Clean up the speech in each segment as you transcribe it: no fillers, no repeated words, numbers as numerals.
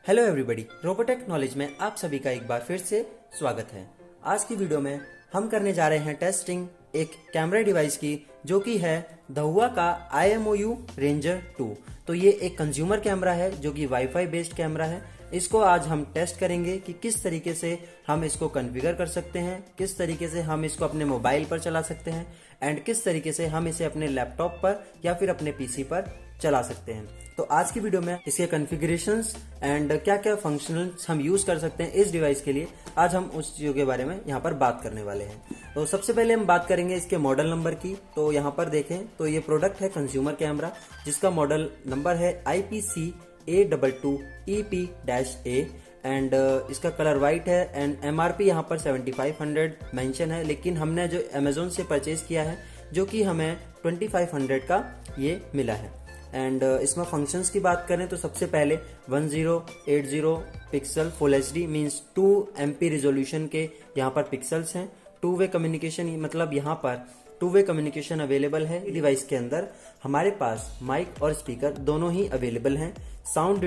Hello everybody, Robotech knowledge में आप सभी का एक बार फिर से स्वागत है। आज की वीडियो में हम करने जा रहे हैं टेस्टिंग एक कैमरा डिवाइस की, जो कि है धहुआ का IMOU रेंजर 2। तो ये एक कंज्यूमर कैमरा है जो कि वाईफाई बेस्ड कैमरा है। इसको आज हम टेस्ट करेंगे कि किस तरीके से हम इसको कॉन्फ़िगर कर सकते हैं, किस तरीके से हम इसको अपने मोबाइल पर चला सकते हैं एंड किस तरीके से हम इसे अपने लैपटॉप पर या फिर अपने पीसी पर चला सकते हैं। तो आज की वीडियो में इसके कॉन्फ़िगरेशंस एंड क्या क्या फंक्शनल्स हम यूज कर सकते हैं इस डिवाइस के लिए, आज हम उस चीज़ों के बारे में यहाँ पर बात करने वाले हैं। तो सबसे पहले हम बात करेंगे इसके मॉडल नंबर की। तो यहाँ पर देखें तो ये प्रोडक्ट है कंज्यूमर कैमरा, जिसका मॉडल नंबर है IPC A22EP-A एंड इसका कलर वाइट है एंड MRP यहाँ पर 7500 मेंशन है, लेकिन हमने जो अमेजोन से परचेज किया है जो कि हमें 2500 का ये मिला है। एंड इसमें फंक्शंस की बात करें तो सबसे पहले 1080 pixel full HD means 2 MP resolution के यहाँ पर पिक्सल्स हैं। टू वे कम्युनिकेशन, मतलब यहाँ पर टू वे कम्युनिकेशन अवेलेबल है। डिवाइस के अंदर हमारे पास माइक और स्पीकर दोनों ही अवेलेबल हैं। साउंड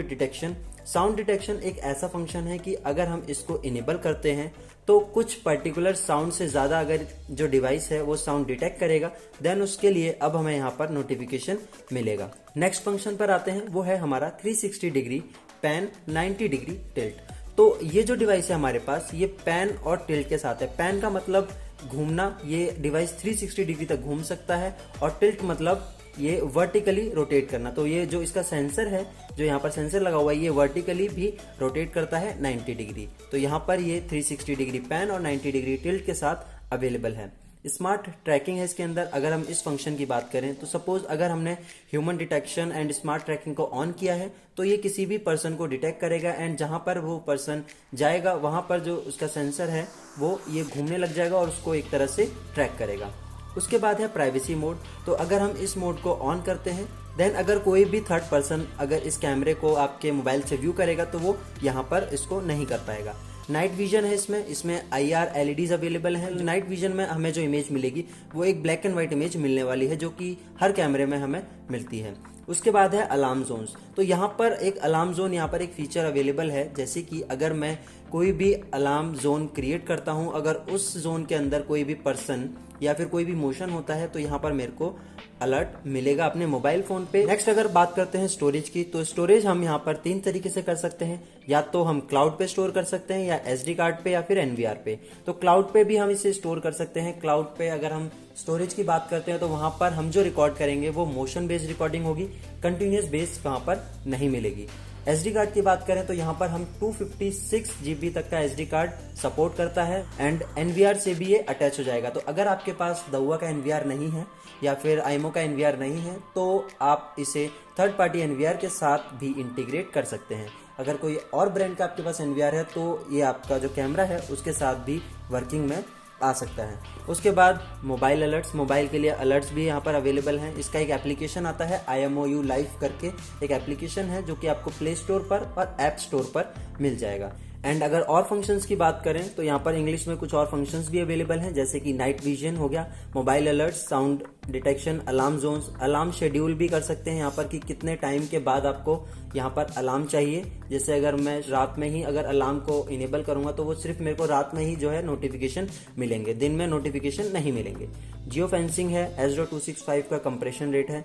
डिटेक्शन एक ऐसा फंक्शन है कि अगर हम इसको इनेबल करते हैं तो कुछ पर्टिकुलर साउंड से ज्यादा अगर जो डिवाइस है वो साउंड डिटेक्ट करेगा, देन उसके लिए अब हमें यहाँ पर नोटिफिकेशन मिलेगा। नेक्स्ट फंक्शन पर आते हैं, वो है हमारा 360 डिग्री पैन 90 डिग्री टिल्ट। तो ये जो डिवाइस है हमारे पास, ये पैन और टिल्ट के साथ है। पैन का मतलब घूमना, ये डिवाइस 360 डिग्री तक घूम सकता है, और टिल्ट मतलब ये वर्टिकली रोटेट करना। तो ये जो इसका सेंसर है, जो यहाँ पर सेंसर लगा हुआ है, ये वर्टिकली भी रोटेट करता है 90 डिग्री। तो यहाँ पर ये 360 डिग्री पैन और 90 डिग्री टिल्ट के साथ अवेलेबल है। स्मार्ट ट्रैकिंग है इसके अंदर। अगर हम इस फंक्शन की बात करें तो सपोज अगर हमने human detection and smart tracking को ऑन किया है तो ये किसी भी पर्सन को डिटेक्ट करेगा एंड जहां पर वो पर्सन जाएगा वहां पर जो उसका सेंसर है वो ये घूमने लग जाएगा और उसको एक तरह से ट्रैक करेगा। उसके बाद है प्राइवेसी मोड। तो अगर हम इस मोड को ऑन करते हैं, देन अगर कोई भी थर्ड पर्सन अगर इस कैमरे को आपके मोबाइल से व्यू करेगा तो वो यहाँ पर इसको नहीं कर पाएगा। नाइट विजन है इसमें IR LEDs अवेलेबल हैं। नाइट विजन में हमें जो इमेज मिलेगी वो एक ब्लैक एंड व्हाइट इमेज मिलने वाली है, जो कि हर कैमरे में हमें मिलती है। उसके बाद है अलार्म जोन्स। तो यहाँ पर एक अलार्म जोन, यहाँ पर एक फीचर अवेलेबल है, जैसे कि अगर मैं कोई भी अलार्म जोन क्रिएट करता हूँ, अगर उस जोन के अंदर कोई भी पर्सन या फिर कोई भी मोशन होता है तो यहाँ पर मेरे को अलर्ट मिलेगा अपने मोबाइल फोन पे। नेक्स्ट अगर बात करते हैं स्टोरेज की, तो स्टोरेज हम यहाँ पर 3 तरीके से कर सकते हैं। या तो हम क्लाउड पे स्टोर कर सकते हैं, या SD कार्ड पे, या फिर NVR पे। तो क्लाउड पे भी हम इसे स्टोर कर सकते हैं। क्लाउड पे अगर हम स्टोरेज की बात करते हैं तो वहां पर हम जो रिकॉर्ड करेंगे वो मोशन बेस्ड रिकॉर्डिंग होगी, कंटिन्यूस बेस्ड वहां पर नहीं मिलेगी। SD कार्ड की बात करें तो यहाँ पर हम 256 GB तक का SD कार्ड सपोर्ट करता है एंड NVR से भी ये अटैच हो जाएगा। तो अगर आपके पास धहुआ का NVR नहीं है या फिर आईमो का NVR नहीं है तो आप इसे थर्ड पार्टी NVR के साथ भी इंटीग्रेट कर सकते हैं। अगर कोई और ब्रांड का आपके पास NVR है तो ये आपका जो कैमरा है उसके साथ भी वर्किंग में आ सकता है। उसके बाद मोबाइल अलर्ट्स, मोबाइल के लिए अलर्ट्स भी यहाँ पर अवेलेबल हैं। इसका एक एप्लीकेशन आता है IMOU लाइव करके, एक एप्लीकेशन है जो कि आपको प्ले स्टोर पर और ऐप स्टोर पर मिल जाएगा। एंड अगर और फंक्शंस की बात करें तो यहाँ पर इंग्लिश में कुछ और फंक्शंस भी अवेलेबल हैं, जैसे कि नाइट विजन हो गया, mobile alert, sound detection, alarm zones, alarm schedule भी कर सकते हैं यहाँ पर कि कितने टाइम के बाद आपको यहाँ पर अलार्म चाहिए। जैसे अगर मैं रात में ही अगर अलार्म को इनेबल करूंगा तो वो सिर्फ मेरे को रात में ही जो है नोटिफिकेशन मिलेंगे, दिन में नोटिफिकेशन नहीं मिलेंगे। जियो फेंसिंग है, ASRO 265 का कंप्रेशन रेट है,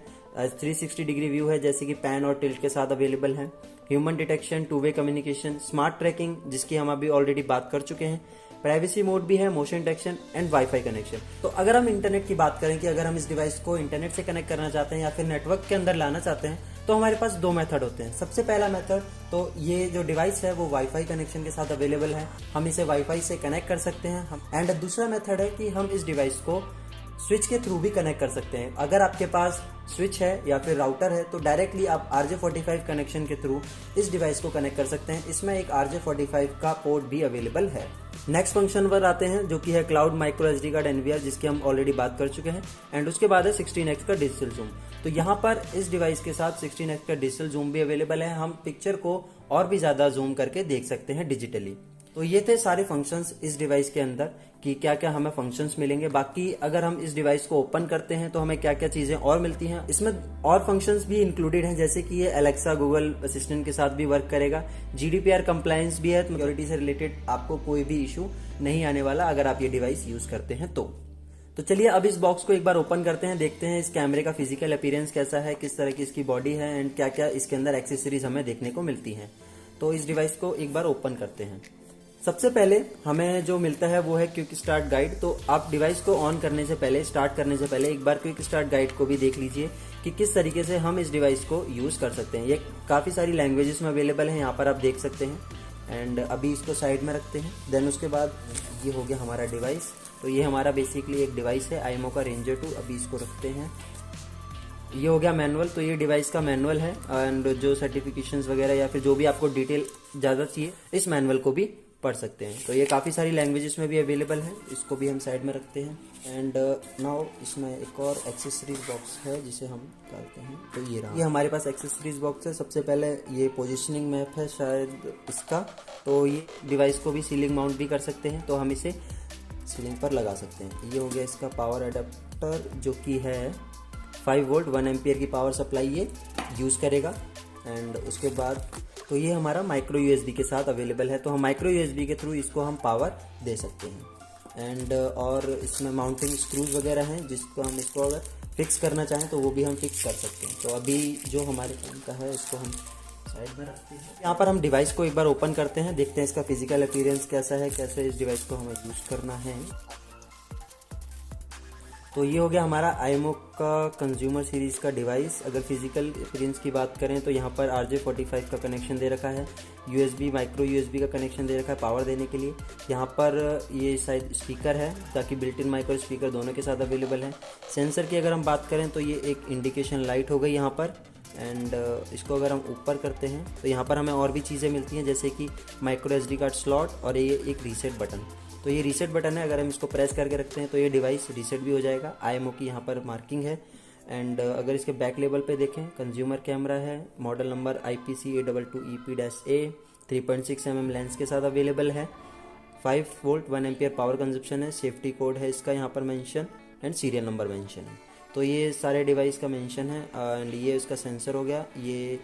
360 डिग्री व्यू है जैसे कि पैन और टिल्ट के साथ अवेलेबल है, human detection, two way communication, smart tracking जिसकी हम अभी ऑलरेडी बात कर चुके हैं, प्राइवेसी मोड भी है, motion detection and wifi connection. तो अगर हम इंटरनेट की बात करें कि अगर हम इस डिवाइस को इंटरनेट से कनेक्ट करना चाहते हैं या फिर नेटवर्क के अंदर लाना चाहते हैं तो हमारे पास 2 मेथड होते हैं। सबसे पहला मेथड, तो ये जो डिवाइस है वो वाईफाई कनेक्शन के साथ अवेलेबल है, हम इसे वाईफाई से कनेक्ट कर सकते हैं। एंड दूसरा मेथड है कि हम इस डिवाइस को स्विच के थ्रू भी कनेक्ट कर सकते हैं। अगर आपके पास स्विच है या फिर राउटर है तो डायरेक्टली आप RJ45 कनेक्शन के थ्रू इस डिवाइस को कनेक्ट कर सकते हैं। इसमें एक RJ45 का पोर्ट भी अवेलेबल है। नेक्स्ट फंक्शन पर आते हैं जो कि है cloud micro SD card NVR, जिसकी हम ऑलरेडी बात कर चुके हैं। एंड उसके बाद है 16x का डिजिटल जूम। तो यहाँ पर इस डिवाइस के साथ 16x का डिजिटल जूम भी अवेलेबल है। हम पिक्चर को और भी ज्यादा जूम करके देख सकते हैं डिजिटली। तो ये थे सारे फंक्शंस इस डिवाइस के अंदर कि क्या क्या हमें फंक्शंस मिलेंगे। बाकी अगर हम इस डिवाइस को ओपन करते हैं तो हमें क्या क्या चीजें और मिलती हैं। इसमें और फंक्शंस भी इंक्लूडेड हैं, जैसे कि ये एलेक्सा गूगल असिस्टेंट के साथ भी वर्क करेगा। GDPR कंप्लायंस भी है, सिक्योरिटी से रिलेटेड आपको कोई भी इशू नहीं आने वाला अगर आप ये डिवाइस यूज करते हैं तो चलिए अब इस बॉक्स को एक बार ओपन करते हैं, देखते हैं इस कैमरे का फिजिकल अपीयरेंस कैसा है, किस तरह की इसकी बॉडी है एंड क्या क्या इसके अंदर एक्सेसरीज हमें देखने को मिलती हैं। तो इस डिवाइस को एक बार ओपन करते हैं। सबसे पहले हमें जो मिलता है वो है क्विक स्टार्ट गाइड। तो आप डिवाइस को ऑन करने से पहले, स्टार्ट करने से पहले एक बार क्विक स्टार्ट गाइड को भी देख लीजिए कि किस तरीके से हम इस डिवाइस को यूज कर सकते हैं। ये काफी सारी लैंग्वेजेस में अवेलेबल है, यहाँ पर आप देख सकते हैं। एंड अभी इसको साइड में रखते हैं। देन उसके बाद ये हो गया हमारा डिवाइस। तो ये हमारा बेसिकली एक डिवाइस है आईएमओ का रेंजर 2। अभी इसको रखते हैं। ये हो गया मैनुअल। तो ये डिवाइस का मैनुअल है एंड जो सर्टिफिकेशंस वगैरह या फिर जो भी आपको डिटेल ज़्यादा चाहिए इस मैनुअल को भी पढ़ सकते हैं। तो ये काफ़ी सारी लैंग्वेजेस में भी अवेलेबल है। इसको भी हम साइड में रखते हैं। एंड नाउ इसमें एक और एक्सेसरीज बॉक्स है जिसे हम डालते हैं। तो ये रहा, ये हमारे पास एक्सेसरीज बॉक्स है। सबसे पहले ये पोजिशनिंग मैप है शायद इसका। तो ये डिवाइस को भी सीलिंग माउंट भी कर सकते हैं, तो हम इसे सीलिंग पर लगा सकते हैं। ये हो गया इसका पावर अडेप्टर जो कि है 5 वोल्ट 1 एम्पियर की पावर सप्लाई ये यूज़ करेगा। एंड उसके बाद तो ये हमारा माइक्रो USB के साथ अवेलेबल है। तो हम माइक्रो USB के थ्रू इसको हम पावर दे सकते हैं। एंड और इसमें माउंटिंग स्क्रूज वगैरह हैं जिसको हम इसको अगर फिक्स करना चाहें तो वो भी हम फिक्स कर सकते हैं। तो अभी जो हमारे काम का है इसको हम साइड में रखते हैं। यहाँ पर हम डिवाइस को एक बार ओपन करते हैं, देखते हैं इसका फिजिकल अपीयरेंस कैसा है, कैसे इस डिवाइस को हमें यूज़ करना है। तो ये हो गया हमारा आईएमओ का कंज्यूमर सीरीज का डिवाइस। अगर फिजिकल अपीयरेंस की बात करें तो यहाँ पर RJ45 का कनेक्शन दे रखा है, USB माइक्रो USB का कनेक्शन दे रखा है पावर देने के लिए। यहाँ पर ये शायद स्पीकर है ताकि बिल्ट इन माइक्रो स्पीकर दोनों के साथ अवेलेबल है। सेंसर की अगर हम बात करें तो ये एक इंडिकेशन लाइट हो गई यहाँ पर। एंड इसको अगर हम ऊपर करते हैं तो यहाँ पर हमें और भी चीज़ें मिलती हैं जैसे कि माइक्रो SD कार्ड स्लॉट और ये एक रीसेट बटन। तो ये रीसेट बटन है, अगर हम इसको प्रेस करके रखते हैं तो ये डिवाइस रीसेट भी हो जाएगा। आईएमओ की यहाँ पर मार्किंग है। एंड अगर इसके बैक लेबल पे देखें कंज्यूमर कैमरा है, model number IPC822EP-A 3.6 mm lens के साथ अवेलेबल है। 5 वोल्ट 1 एम्पियर पावर कंजप्शन है। सेफ्टी कोड है इसका यहाँ पर mention and serial number mention है। तो ये सारे डिवाइस का मेंशन है। एंड ये इसका सेंसर हो गया, ये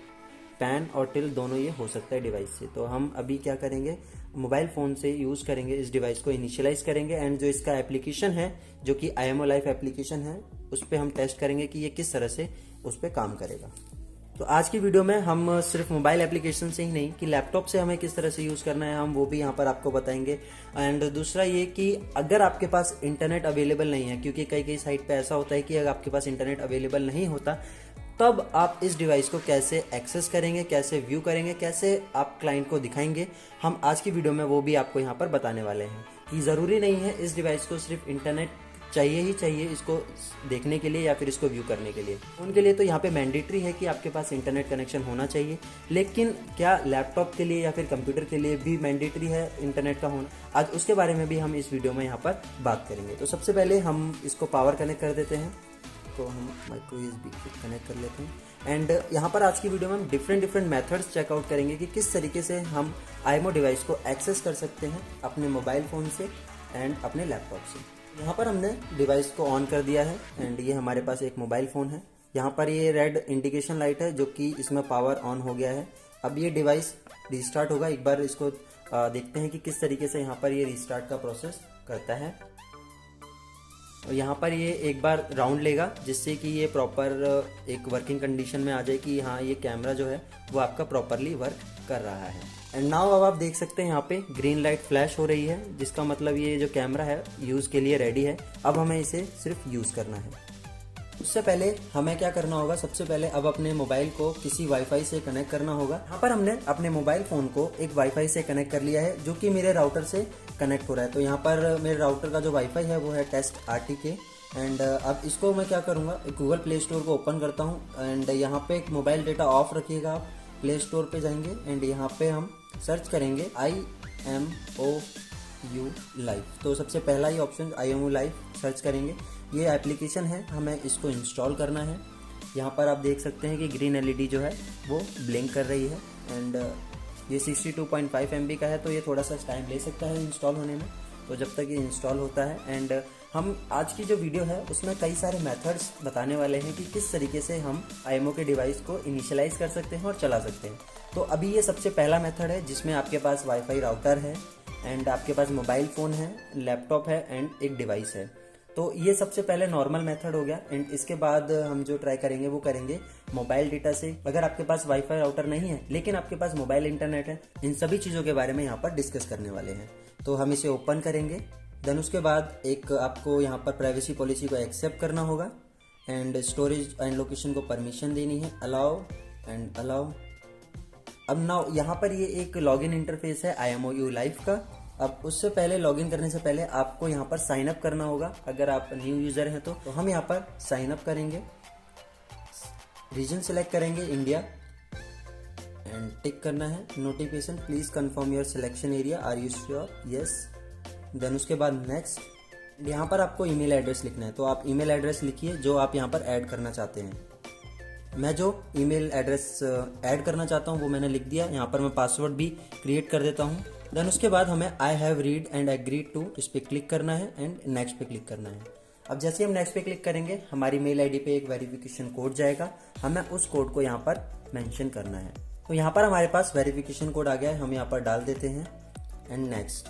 पैन और टिल दोनों ये हो सकता है डिवाइस से। तो हम अभी क्या करेंगे, मोबाइल फ़ोन से यूज़ करेंगे, इस डिवाइस को इनिशियलाइज करेंगे। एंड जो इसका एप्लीकेशन है जो कि IMO लाइफ एप्लीकेशन है उस पर हम टेस्ट करेंगे कि ये किस तरह से उस पर काम करेगा। तो आज की वीडियो में हम सिर्फ मोबाइल एप्लीकेशन से ही नहीं कि लैपटॉप से हमें किस तरह से यूज़ करना है हम वो भी यहाँ पर आपको बताएंगे। एंड दूसरा ये कि अगर आपके पास इंटरनेट अवेलेबल नहीं है, क्योंकि कई साइट पे ऐसा होता है कि अगर आपके पास इंटरनेट अवेलेबल नहीं होता तब आप इस डिवाइस को कैसे एक्सेस करेंगे, कैसे व्यू करेंगे, कैसे आप क्लाइंट को दिखाएंगे, हम आज की वीडियो में वो भी आपको यहाँ पर बताने वाले हैं। कि ज़रूरी नहीं है इस डिवाइस को सिर्फ इंटरनेट चाहिए ही चाहिए इसको देखने के लिए या फिर इसको व्यू करने के लिए। उनके लिए तो यहाँ पे मैंडेटरी है कि आपके पास इंटरनेट कनेक्शन होना चाहिए, लेकिन क्या लैपटॉप के लिए या फिर कंप्यूटर के लिए भी मैंडेटरी है इंटरनेट का होना? आज उसके बारे में भी हम इस वीडियो में यहाँ पर बात करेंगे। तो सबसे पहले हम इसको पावर कनेक्ट कर देते हैं। तो हम माइक्रो USB कनेक्ट कर लेते हैं। एंड यहाँ पर आज की वीडियो में हम डिफरेंट मेथड्स चेकआउट करेंगे कि किस तरीके से हम IMO डिवाइस को एक्सेस कर सकते हैं अपने मोबाइल फ़ोन से एंड अपने लैपटॉप से। यहाँ पर हमने डिवाइस को ऑन कर दिया है एंड ये हमारे पास एक मोबाइल फ़ोन है। यहाँ पर ये रेड इंडिकेशन लाइट है जो कि इसमें पावर ऑन हो गया है। अब ये डिवाइस रिस्टार्ट होगा। एक बार इसको देखते हैं कि किस तरीके से यहाँ पर ये रिस्टार्ट का प्रोसेस करता है। और यहाँ पर ये एक बार राउंड लेगा जिससे कि ये प्रॉपर एक वर्किंग कंडीशन में आ जाए कि हाँ ये कैमरा जो है वो आपका प्रॉपरली वर्क कर रहा है। एंड नाउ अब आप देख सकते हैं यहाँ पे ग्रीन लाइट फ्लैश हो रही है, जिसका मतलब ये जो कैमरा है यूज़ के लिए रेडी है। अब हमें इसे सिर्फ यूज़ करना है। उससे पहले हमें क्या करना होगा, सबसे पहले अब अपने मोबाइल को किसी वाईफाई से कनेक्ट करना होगा। यहाँ पर हमने अपने मोबाइल फ़ोन को एक वाईफाई से कनेक्ट कर लिया है जो कि मेरे राउटर से कनेक्ट हो रहा है। तो यहाँ पर मेरे राउटर का जो वाईफाई है वो है टेस्ट RTK। एंड अब इसको मैं क्या करूँगा, गूगल प्ले स्टोर को ओपन करता हूँ। एंड यहाँ पे मोबाइल डेटा ऑफ रखिएगा, आप प्ले स्टोर पे जाएंगे एंड यहाँ पे हम सर्च करेंगे IMO लाइव। तो सबसे पहला ही ऑप्शन IMO लाइव सर्च करेंगे। ये एप्लीकेशन है, हमें इसको इंस्टॉल करना है। यहाँ पर आप देख सकते हैं कि ग्रीन LED जो है वो ब्लिंक कर रही है। एंड ये 62.5 MB का है, तो ये थोड़ा सा टाइम ले सकता है इंस्टॉल होने में, तो जब तक ये इंस्टॉल होता है। एंड हम आज की जो वीडियो है उसमें कई सारे मेथड्स बताने वाले हैं कि किस तरीके से हम IMO के डिवाइस को इनिशियलाइज कर सकते हैं और चला सकते हैं। तो अभी ये सबसे पहला मेथड है जिसमें आपके पास वाईफाई राउटर है एंड आपके पास मोबाइल फ़ोन है, लैपटॉप है एंड एक डिवाइस है। तो ये सबसे पहले नॉर्मल मेथड हो गया। एंड इसके बाद हम जो ट्राई करेंगे वो करेंगे मोबाइल डेटा से। अगर आपके पास वाईफाई राउटर नहीं है लेकिन आपके पास मोबाइल इंटरनेट है, इन सभी चीज़ों के बारे में यहाँ पर डिस्कस करने वाले हैं। तो हम इसे ओपन करेंगे। देन उसके बाद एक आपको यहाँ पर प्राइवेसी पॉलिसी को एक्सेप्ट करना होगा एंड स्टोरेज एंड लोकेशन को परमिशन देनी है, अलाउ एंड अलाउ। अब नाउ यहाँ पर ये एक लॉगिन इंटरफेस है IMOU लाइव का। अब उससे पहले लॉगिन करने से पहले आपको यहाँ पर साइन अप करना होगा। अगर आप न्यू यूजर हैं तो हम यहाँ पर साइन अप करेंगे, रीजन सेलेक्ट करेंगे इंडिया एंड टिक करना है। Notification please confirm your selection area, are you sure, yes. Then उसके बाद नेक्स्ट। यहाँ पर आपको ईमेल एड्रेस लिखना है, तो आप ईमेल एड्रेस लिखिए जो आप यहाँ पर ऐड करना चाहते हैं। मैं जो ईमेल एड्रेस ऐड करना चाहता हूँ वो मैंने लिख दिया। यहाँ पर मैं पासवर्ड भी क्रिएट कर देता हूँ। देन उसके बाद हमें I have read and agreed to इस पर क्लिक करना है एंड नेक्स्ट पे क्लिक करना है। अब जैसे हम नेक्स्ट पे क्लिक करेंगे हमारी मेल आईडी पे एक वेरिफिकेशन कोड जाएगा, हमें उस कोड को यहाँ पर मेंशन करना है। तो यहाँ पर हमारे पास वेरिफिकेशन कोड आ गया है, हम यहाँ पर डाल देते हैं एंड नेक्स्ट।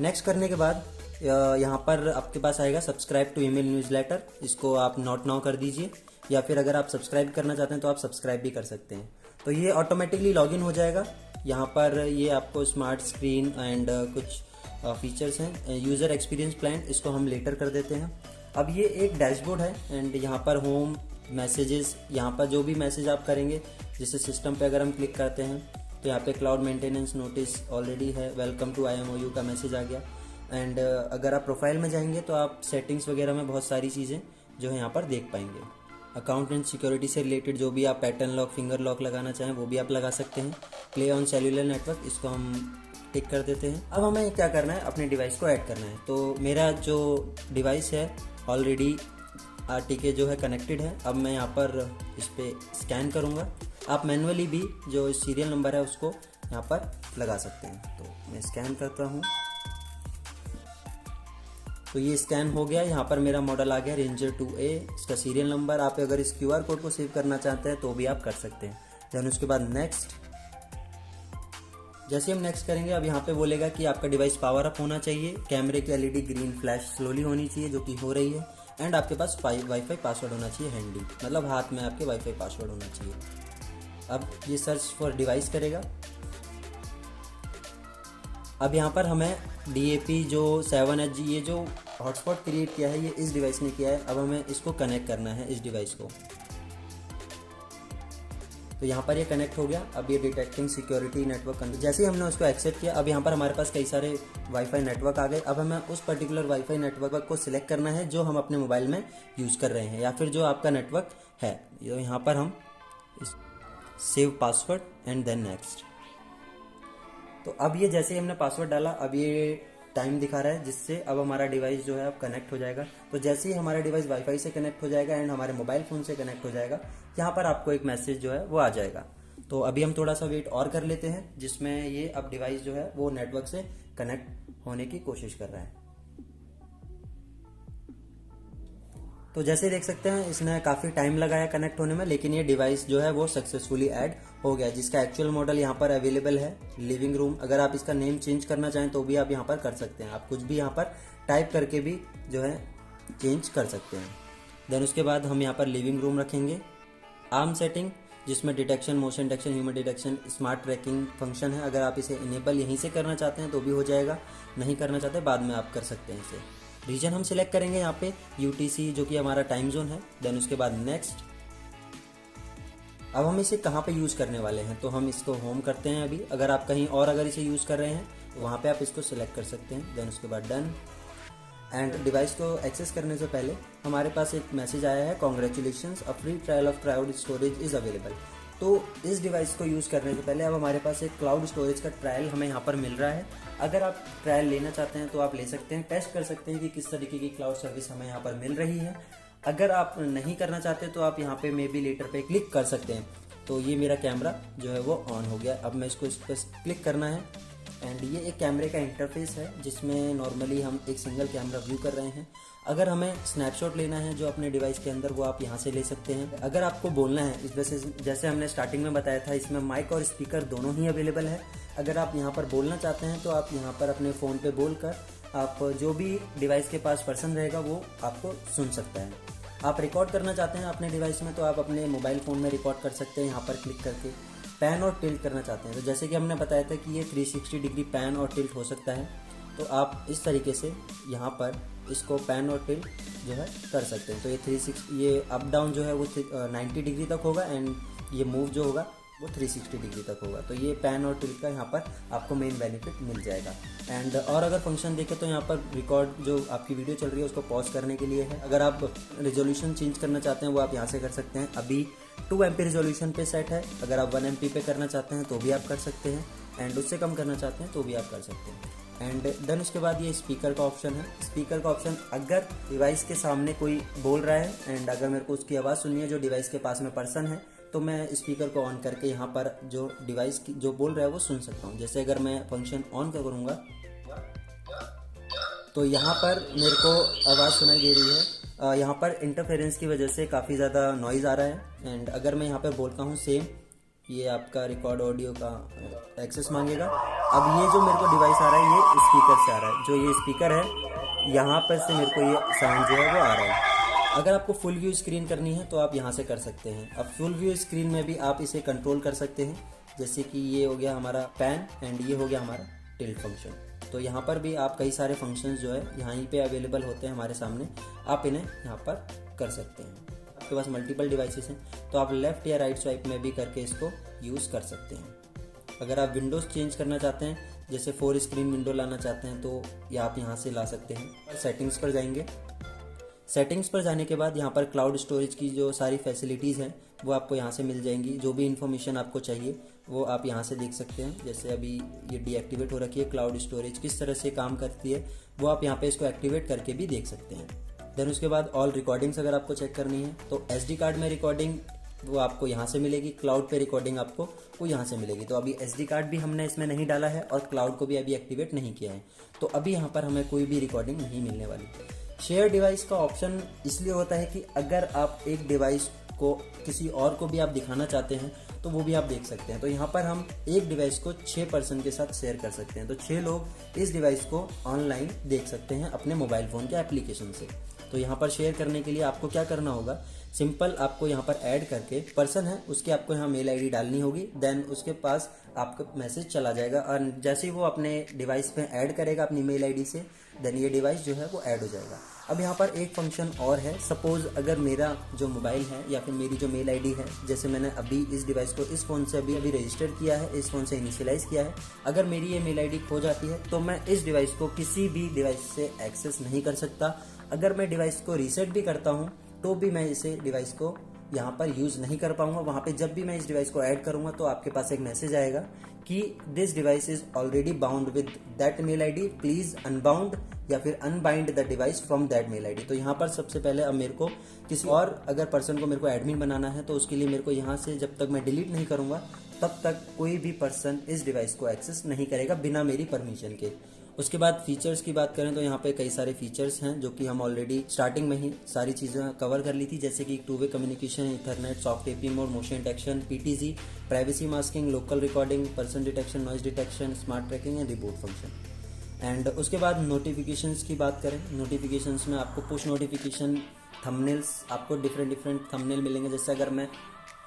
नेक्स्ट करने के बाद यहाँ पर आपके पास आएगा सब्सक्राइब टू ईमेल न्यूज़लेटर, इसको आप नॉट नाउ कर दीजिए, या फिर अगर आप सब्सक्राइब करना चाहते हैं तो आप सब्सक्राइब भी कर सकते हैं। तो ये ऑटोमेटिकली लॉगिन हो जाएगा। यहाँ पर ये आपको स्मार्ट स्क्रीन एंड कुछ फीचर्स हैं। यूज़र एक्सपीरियंस प्लान, इसको हम लेटर कर देते हैं। अब ये एक डैशबोर्ड है एंड यहाँ पर होम मैसेजेस, यहाँ पर जो भी मैसेज आप करेंगे, जैसे सिस्टम पे अगर हम क्लिक करते हैं तो यहाँ पे क्लाउड मेंटेनेंस नोटिस ऑलरेडी है, वेलकम टू IMOU का मैसेज आ गया। एंड अगर आप प्रोफाइल में जाएंगे तो आप सेटिंग्स वगैरह में बहुत सारी चीज़ें जो है यहाँ पर देख पाएंगे। अकाउंट एंड सिक्योरिटी से रिलेटेड जो भी आप पैटर्न लॉक, फिंगर लॉक लगाना चाहें वो भी आप लगा सकते हैं। प्ले ऑन सेल्यूलर नेटवर्क, इसको हम टिक कर देते हैं। अब हमें क्या करना है, अपने डिवाइस को ऐड करना है। तो मेरा जो डिवाइस है ऑलरेडी RTK जो है कनेक्टेड है। अब मैं यहाँ पर इस पर स्कैन करूँगा। आप मैनुअली भी जो सीरियल नंबर है उसको यहाँ पर लगा सकते हैं। तो मैं स्कैन करता हूँ, तो ये स्कैन हो गया। यहाँ पर मेरा मॉडल आ गया रेंजर 2A, इसका सीरियल नंबर। आप अगर इस QR कोड को सेव करना चाहते हैं तो भी आप कर सकते हैं। देन उसके बाद नेक्स्ट। जैसे हम नेक्स्ट करेंगे अब यहाँ पे बोलेगा कि आपका डिवाइस पावर अप होना चाहिए, कैमरे की LED ग्रीन फ्लैश स्लोली होनी चाहिए जो कि हो रही है, एंड आपके पास वाईफाई पासवर्ड होना चाहिए हैंडी, मतलब हाथ में आपके वाईफाई पासवर्ड होना चाहिए। अब ये सर्च फॉर डिवाइस करेगा। अब यहाँ पर हमें DAP जो 7H ये जो हॉटस्पॉट क्रिएट किया है ये इस डिवाइस ने किया है। अब हमें इसको कनेक्ट करना है, इस डिवाइस को। तो यहाँ पर ये कनेक्ट हो गया। अब ये डिटेक्टिंग सिक्योरिटी नेटवर्क, जैसे ही हमने उसको एक्सेप्ट किया अब यहाँ पर हमारे पास कई सारे वाईफाई नेटवर्क आ गए। अब हमें उस पर्टिकुलर वाईफाई नेटवर्क को सिलेक्ट करना है जो हम अपने मोबाइल में यूज़ कर रहे हैं, या फिर जो आपका नेटवर्क है। तो यहाँ पर हम save password and then next. तो अब ये जैसे ही हमने पासवर्ड डाला अब ये टाइम दिखा रहा है, जिससे अब हमारा डिवाइस जो है अब कनेक्ट हो जाएगा। तो जैसे ही हमारा डिवाइस वाईफाई से कनेक्ट हो जाएगा एंड हमारे मोबाइल फ़ोन से कनेक्ट हो जाएगा, यहाँ पर आपको एक मैसेज जो है वो आ जाएगा। तो अभी हम थोड़ा सा वेट और कर लेते हैं, जिसमें ये अब डिवाइस जो है वो नेटवर्क से कनेक्ट होने की कोशिश कर रहा है। तो जैसे देख सकते हैं इसने काफ़ी टाइम लगाया कनेक्ट होने में, लेकिन ये डिवाइस जो है वो सक्सेसफुली ऐड हो गया, जिसका एक्चुअल मॉडल यहाँ पर अवेलेबल है लिविंग रूम। अगर आप इसका नेम चेंज करना चाहें तो भी आप यहाँ पर कर सकते हैं। आप कुछ भी यहाँ पर टाइप करके भी जो है चेंज कर सकते हैं। देन उसके बाद हम यहाँ पर लिविंग रूम रखेंगे। आर्म सेटिंग, जिसमें detection, motion detection, human detection, smart tracking function है। अगर आप इसे इनेबल यहीं से करना चाहते हैं तो भी हो जाएगा, नहीं करना चाहते बाद में आप कर सकते हैं इसे। रीजन हम सिलेक्ट करेंगे यहाँ पे UTC जो कि हमारा टाइम जोन है। देन उसके बाद नेक्स्ट। अब हम इसे कहाँ पे यूज़ करने वाले हैं, तो हम इसको होम करते हैं अभी। अगर आप कहीं और अगर इसे यूज़ कर रहे हैं तो वहाँ पे आप इसको सिलेक्ट कर सकते हैं। देन उसके बाद डन। एंड डिवाइस को एक्सेस करने से पहले हमारे पास एक मैसेज आया है, congratulations, a free trial of cloud storage is available. तो इस डिवाइस को यूज़ करने से पहले अब हमारे पास एक क्लाउड स्टोरेज का ट्रायल हमें यहाँ पर मिल रहा है। अगर आप ट्रायल लेना चाहते हैं तो आप ले सकते हैं, टेस्ट कर सकते हैं कि किस तरीके की क्लाउड सर्विस हमें यहाँ पर मिल रही है। अगर आप नहीं करना चाहते तो आप यहाँ पे मे बी लेटर पे क्लिक कर सकते हैं। तो तो ये मेरा कैमरा जो है वो ऑन हो गया। अब मैं इस पर क्लिक करना है एंड ये एक कैमरे का इंटरफेस है जिसमें नॉर्मली हम एक सिंगल कैमरा व्यू कर रहे हैं। अगर हमें स्नैपशॉट लेना है जो अपने डिवाइस के अंदर, वो आप यहाँ से ले सकते हैं। अगर आपको बोलना है, इस वजह से जैसे हमने स्टार्टिंग में बताया था, इसमें माइक और स्पीकर दोनों ही अवेलेबल है। अगर आप यहाँ पर बोलना चाहते हैं तो आप यहाँ पर अपने फ़ोन पे बोलकर आप जो भी डिवाइस के पास पर्सन रहेगा वो आपको सुन सकता है। आप रिकॉर्ड करना चाहते हैं अपने डिवाइस में तो आप अपने मोबाइल फ़ोन में रिकॉर्ड कर सकते हैं यहाँ पर क्लिक करके। पैन और टिल्ट करना चाहते हैं तो जैसे कि हमने बताया था कि ये 360 डिग्री पैन और टिल्ट हो सकता है, तो आप इस तरीके से यहाँ पर इसको पैन और टिल्ट जो है कर सकते हैं। तो ये 360, ये अप डाउन जो है वो 90 डिग्री तक होगा एंड ये मूव जो होगा वो 360 डिग्री तक होगा। तो ये पैन और टिल्ट का यहाँ पर आपको मेन बेनिफिट मिल जाएगा। एंड और अगर फंक्शन देखें तो यहाँ पर रिकॉर्ड जो आपकी वीडियो चल रही है उसको पॉज करने के लिए है। अगर आप रेजोल्यूशन चेंज करना चाहते हैं वो आप यहाँ से कर सकते हैं। अभी 2 MP रेजोल्यूशन पे सेट है, अगर आप 1 MP पे करना चाहते हैं तो भी आप कर सकते हैं एंड उससे कम करना चाहते हैं तो भी आप कर सकते हैं। एंड देन उसके बाद ये स्पीकर का ऑप्शन है। स्पीकर का ऑप्शन, अगर डिवाइस के सामने कोई बोल रहा है एंड अगर मेरे को उसकी आवाज़ सुननी है जो डिवाइस के पास में पर्सन है, तो मैं स्पीकर को ऑन करके यहाँ पर जो डिवाइस की जो बोल रहा है वो सुन सकता हूँ। जैसे अगर मैं फंक्शन ऑन करूँगा तो यहाँ पर मेरे को आवाज़ सुनाई दे रही है। यहाँ पर इंटरफेरेंस की वजह से काफ़ी ज़्यादा नॉइज़ आ रहा है। एंड अगर मैं यहाँ पर बोलता हूँ सेम, ये आपका रिकॉर्ड ऑडियो का एक्सेस मांगेगा। अब ये जो मेरे को डिवाइस आ रहा है ये स्पीकर से आ रहा है, जो ये स्पीकर है यहाँ पर से मेरे को ये साउंड जो है वो आ रहा है। अगर आपको फुल व्यू स्क्रीन करनी है तो आप यहाँ से कर सकते हैं। अब फुल व्यू स्क्रीन में भी आप इसे कंट्रोल कर सकते हैं, जैसे कि ये हो गया हमारा पैन एंड ये हो गया हमारा टिल्ट फंक्शन। तो यहाँ पर भी आप कई सारे फंक्शंस जो है यहाँ पे अवेलेबल होते हैं हमारे सामने, आप इन्हें यहाँ पर कर सकते हैं। आपके पास मल्टीपल डिवाइसेस हैं तो आप लेफ्ट या राइट स्वाइप में भी करके इसको यूज़ कर सकते हैं। अगर आप विंडोज़ चेंज करना चाहते हैं, जैसे 4 स्क्रीन विंडो लाना चाहते हैं, तो ये आप यहाँ से ला सकते हैं। सेटिंग्स पर जाएंगे, सेटिंग्स पर जाने के बाद यहाँ पर क्लाउड स्टोरेज की जो सारी फैसिलिटीज़ हैं वो आपको यहाँ से मिल जाएंगी। जो भी इन्फॉर्मेशन आपको चाहिए वो आप यहाँ से देख सकते हैं। जैसे अभी ये डीएक्टिवेट हो रखी है, क्लाउड स्टोरेज किस तरह से काम करती है वो आप यहाँ पे इसको एक्टिवेट करके भी देख सकते हैं। देन उसके बाद ऑल रिकॉर्डिंग्स अगर आपको चेक करनी है तो SD कार्ड में रिकॉर्डिंग वो आपको यहाँ से मिलेगी, क्लाउड पे रिकॉर्डिंग आपको वो यहाँ से मिलेगी। तो अभी SD कार्ड भी हमने इसमें नहीं डाला है और क्लाउड को भी अभी एक्टिवेट नहीं किया है, तो अभी यहाँ पर हमें कोई भी रिकॉर्डिंग नहीं मिलने वाली। शेयर डिवाइस का ऑप्शन इसलिए होता है कि अगर आप एक डिवाइस को किसी और को भी आप दिखाना चाहते हैं तो वो भी आप देख सकते हैं। तो यहाँ पर हम एक डिवाइस को 6 पर्सन के साथ शेयर कर सकते हैं, तो 6 लोग इस डिवाइस को ऑनलाइन देख सकते हैं अपने मोबाइल फ़ोन के एप्लीकेशन से। तो यहाँ पर शेयर करने के लिए आपको क्या करना होगा, सिंपल आपको यहाँ पर ऐड करके पर्सन है उसके आपको यहाँ मेल ID डालनी होगी। देन उसके पास आपका मैसेज चला जाएगा और जैसे ही वो अपने डिवाइस पे ऐड करेगा अपनी मेल ID से, देन ये डिवाइस जो है वो ऐड हो जाएगा। अब यहाँ पर एक फंक्शन और है, सपोज अगर मेरा जो मोबाइल है या फिर मेरी जो मेल ID है, जैसे मैंने अभी इस डिवाइस को इस फ़ोन से अभी रजिस्टर किया है, इस फ़ोन से इनिशियलाइज़ किया है, अगर मेरी ये मेल ID खो जाती है तो मैं इस डिवाइस को किसी भी डिवाइस से एक्सेस नहीं कर सकता। अगर मैं डिवाइस को रीसेट भी करता हूँ तो भी मैं इसे डिवाइस को यहाँ पर यूज़ नहीं कर पाऊंगा। वहाँ पे जब भी मैं इस डिवाइस को ऐड करूँगा तो आपके पास एक मैसेज आएगा कि this device is already bound with that mail ID, please unbound या फिर unbind the device from that mail ID। तो यहाँ पर सबसे पहले अब मेरे को किसी और अगर पर्सन को मेरे को एडमिन बनाना है तो उसके लिए मेरे को यहाँ से जब तक मैं डिलीट नहीं करूँगा तब तक कोई भी पर्सन इस डिवाइस को एक्सेस नहीं करेगा बिना मेरी परमिशन के। उसके बाद फीचर्स की बात करें तो यहाँ पे कई सारे फीचर्स हैं जो कि हम ऑलरेडी स्टार्टिंग में ही सारी चीज़ें कवर कर ली थी, जैसे कि two way communication, ethernet, soft API mode, motion detection, PTZ, privacy masking, local recording, person detection, noise detection, smart tracking and reboot function. And उसके बाद नोटिफिकेशंस की बात करें, नोटिफिकेशंस में आपको पुश नोटिफिकेशन, थंबनेल्स, आपको डिफरेंट थंबनेल मिलेंगे। जैसे अगर मैं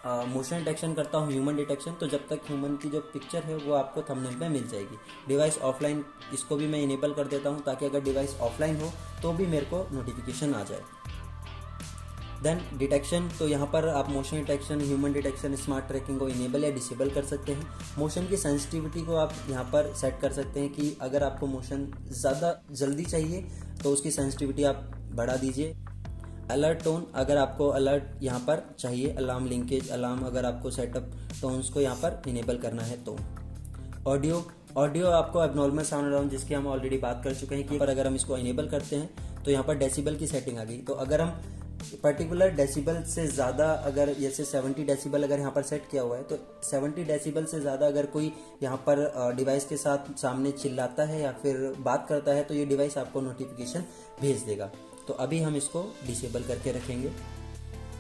मोशन डिटेक्शन करता हूँ, ह्यूमन डिटेक्शन, तो जब तक ह्यूमन की जो पिक्चर है वो आपको थंबनेल पे मिल जाएगी। डिवाइस ऑफलाइन, इसको भी मैं इनेबल कर देता हूँ ताकि अगर डिवाइस ऑफलाइन हो तो भी मेरे को नोटिफिकेशन आ जाए। देन डिटेक्शन, तो यहाँ पर आप motion detection, human detection, smart tracking को इनेबल या डिसेबल कर सकते हैं। मोशन की सेंसिटिविटी को आप यहाँ पर सेट कर सकते हैं कि अगर आपको मोशन ज़्यादा जल्दी चाहिए तो उसकी सेंसिटिविटी आप बढ़ा दीजिए। अलर्ट टोन, अगर आपको अलर्ट यहाँ पर चाहिए, अलार्म लिंकेज, अलार्म अगर आपको सेटअप टोन्स को यहाँ पर इनेबल करना है तो। ऑडियो आपको एबनॉर्मल साउंड अराउंड, जिसकी हम ऑलरेडी बात कर चुके हैं कि पर अगर हम इसको इनेबल करते हैं तो यहाँ पर डेसिबल की सेटिंग आ गई। तो अगर हम पर्टिकुलर डेसिबल से ज़्यादा अगर जैसे 70 डेसिबल अगर यहाँ पर सेट किया हुआ है तो 70 डेसिबल से ज़्यादा अगर कोई यहाँ पर डिवाइस के साथ सामने चिल्लाता है या फिर बात करता है तो ये डिवाइस आपको नोटिफिकेशन भेज देगा। तो अभी हम इसको डिसेबल करके रखेंगे।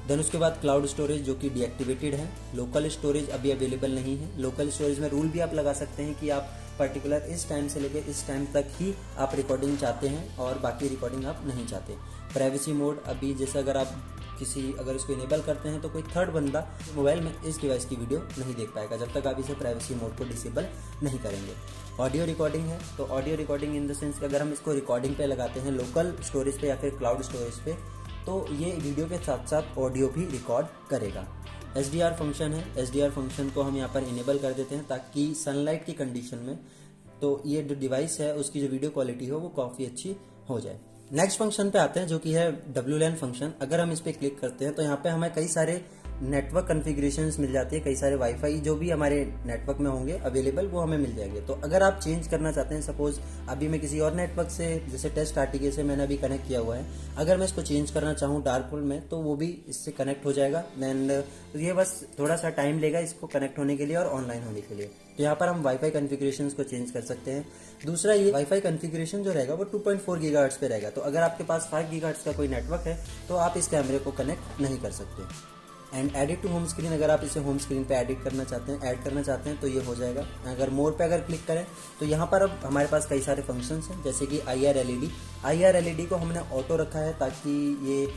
देन उसके बाद क्लाउड स्टोरेज जो कि डीएक्टिवेटेड है। लोकल स्टोरेज अभी अवेलेबल नहीं है। लोकल स्टोरेज में रूल भी आप लगा सकते हैं कि आप पर्टिकुलर इस टाइम से लेकर इस टाइम तक ही आप रिकॉर्डिंग चाहते हैं और बाकी रिकॉर्डिंग आप नहीं चाहते। प्राइवेसी मोड अभी जैसे अगर आप अगर इसको इनेबल करते हैं तो कोई थर्ड बंदा मोबाइल में इस डिवाइस की वीडियो नहीं देख पाएगा जब तक आप इसे प्राइवेसी मोड को डिसेबल नहीं करेंगे। ऑडियो रिकॉर्डिंग है तो audio recording in the sense कि अगर हम इसको रिकॉर्डिंग पे लगाते हैं लोकल स्टोरेज पे या फिर क्लाउड स्टोरेज पे तो ये वीडियो के साथ साथ ऑडियो भी रिकॉर्ड करेगा। SDR फंक्शन है। SDR फंक्शन को हम यहाँ पर इनेबल कर देते हैं ताकि सनलाइट की कंडीशन में तो ये जो डिवाइस है उसकी जो वीडियो क्वालिटी हो वो काफ़ी अच्छी हो जाए। नेक्स्ट फंक्शन पे आते हैं जो कि है WLAN फंक्शन। अगर हम इस पर क्लिक करते हैं तो यहाँ पे हमें कई सारे नेटवर्क कॉन्फ़िगरेशंस मिल जाती है, कई सारे वाईफाई जो भी हमारे नेटवर्क में होंगे अवेलेबल वो हमें मिल जाएंगे। तो अगर आप चेंज करना चाहते हैं, सपोज अभी मैं किसी और नेटवर्क से जैसे टेस्ट RTK से मैंने अभी कनेक्ट किया हुआ है, अगर मैं इसको चेंज करना चाहूँ डार्क पूल में तो वो भी इससे कनेक्ट हो जाएगा। देन ये बस थोड़ा सा टाइम लेगा इसको कनेक्ट होने के लिए और ऑनलाइन होने के लिए। तो यहाँ पर हम वाईफाई कॉन्फ़िगरेशंस को चेंज कर सकते हैं। दूसरा ये वाईफाई कॉन्फ़िगरेशन जो रहेगा वो 2.4 गीगाहर्ट्ज़ पे रहेगा। तो अगर आपके पास 5 गीगाहर्ट्ज़ का कोई नेटवर्क है तो आप इस कैमरे को कनेक्ट नहीं कर सकते। And edit to home screen, अगर आप इसे होम स्क्रीन पे एडिट करना चाहते हैं, ऐड करना चाहते हैं तो ये हो जाएगा। अगर मोर पे अगर क्लिक करें तो यहाँ पर अब हमारे पास कई सारे फंक्शंस हैं जैसे कि IR LED को हमने ऑटो रखा है ताकि ये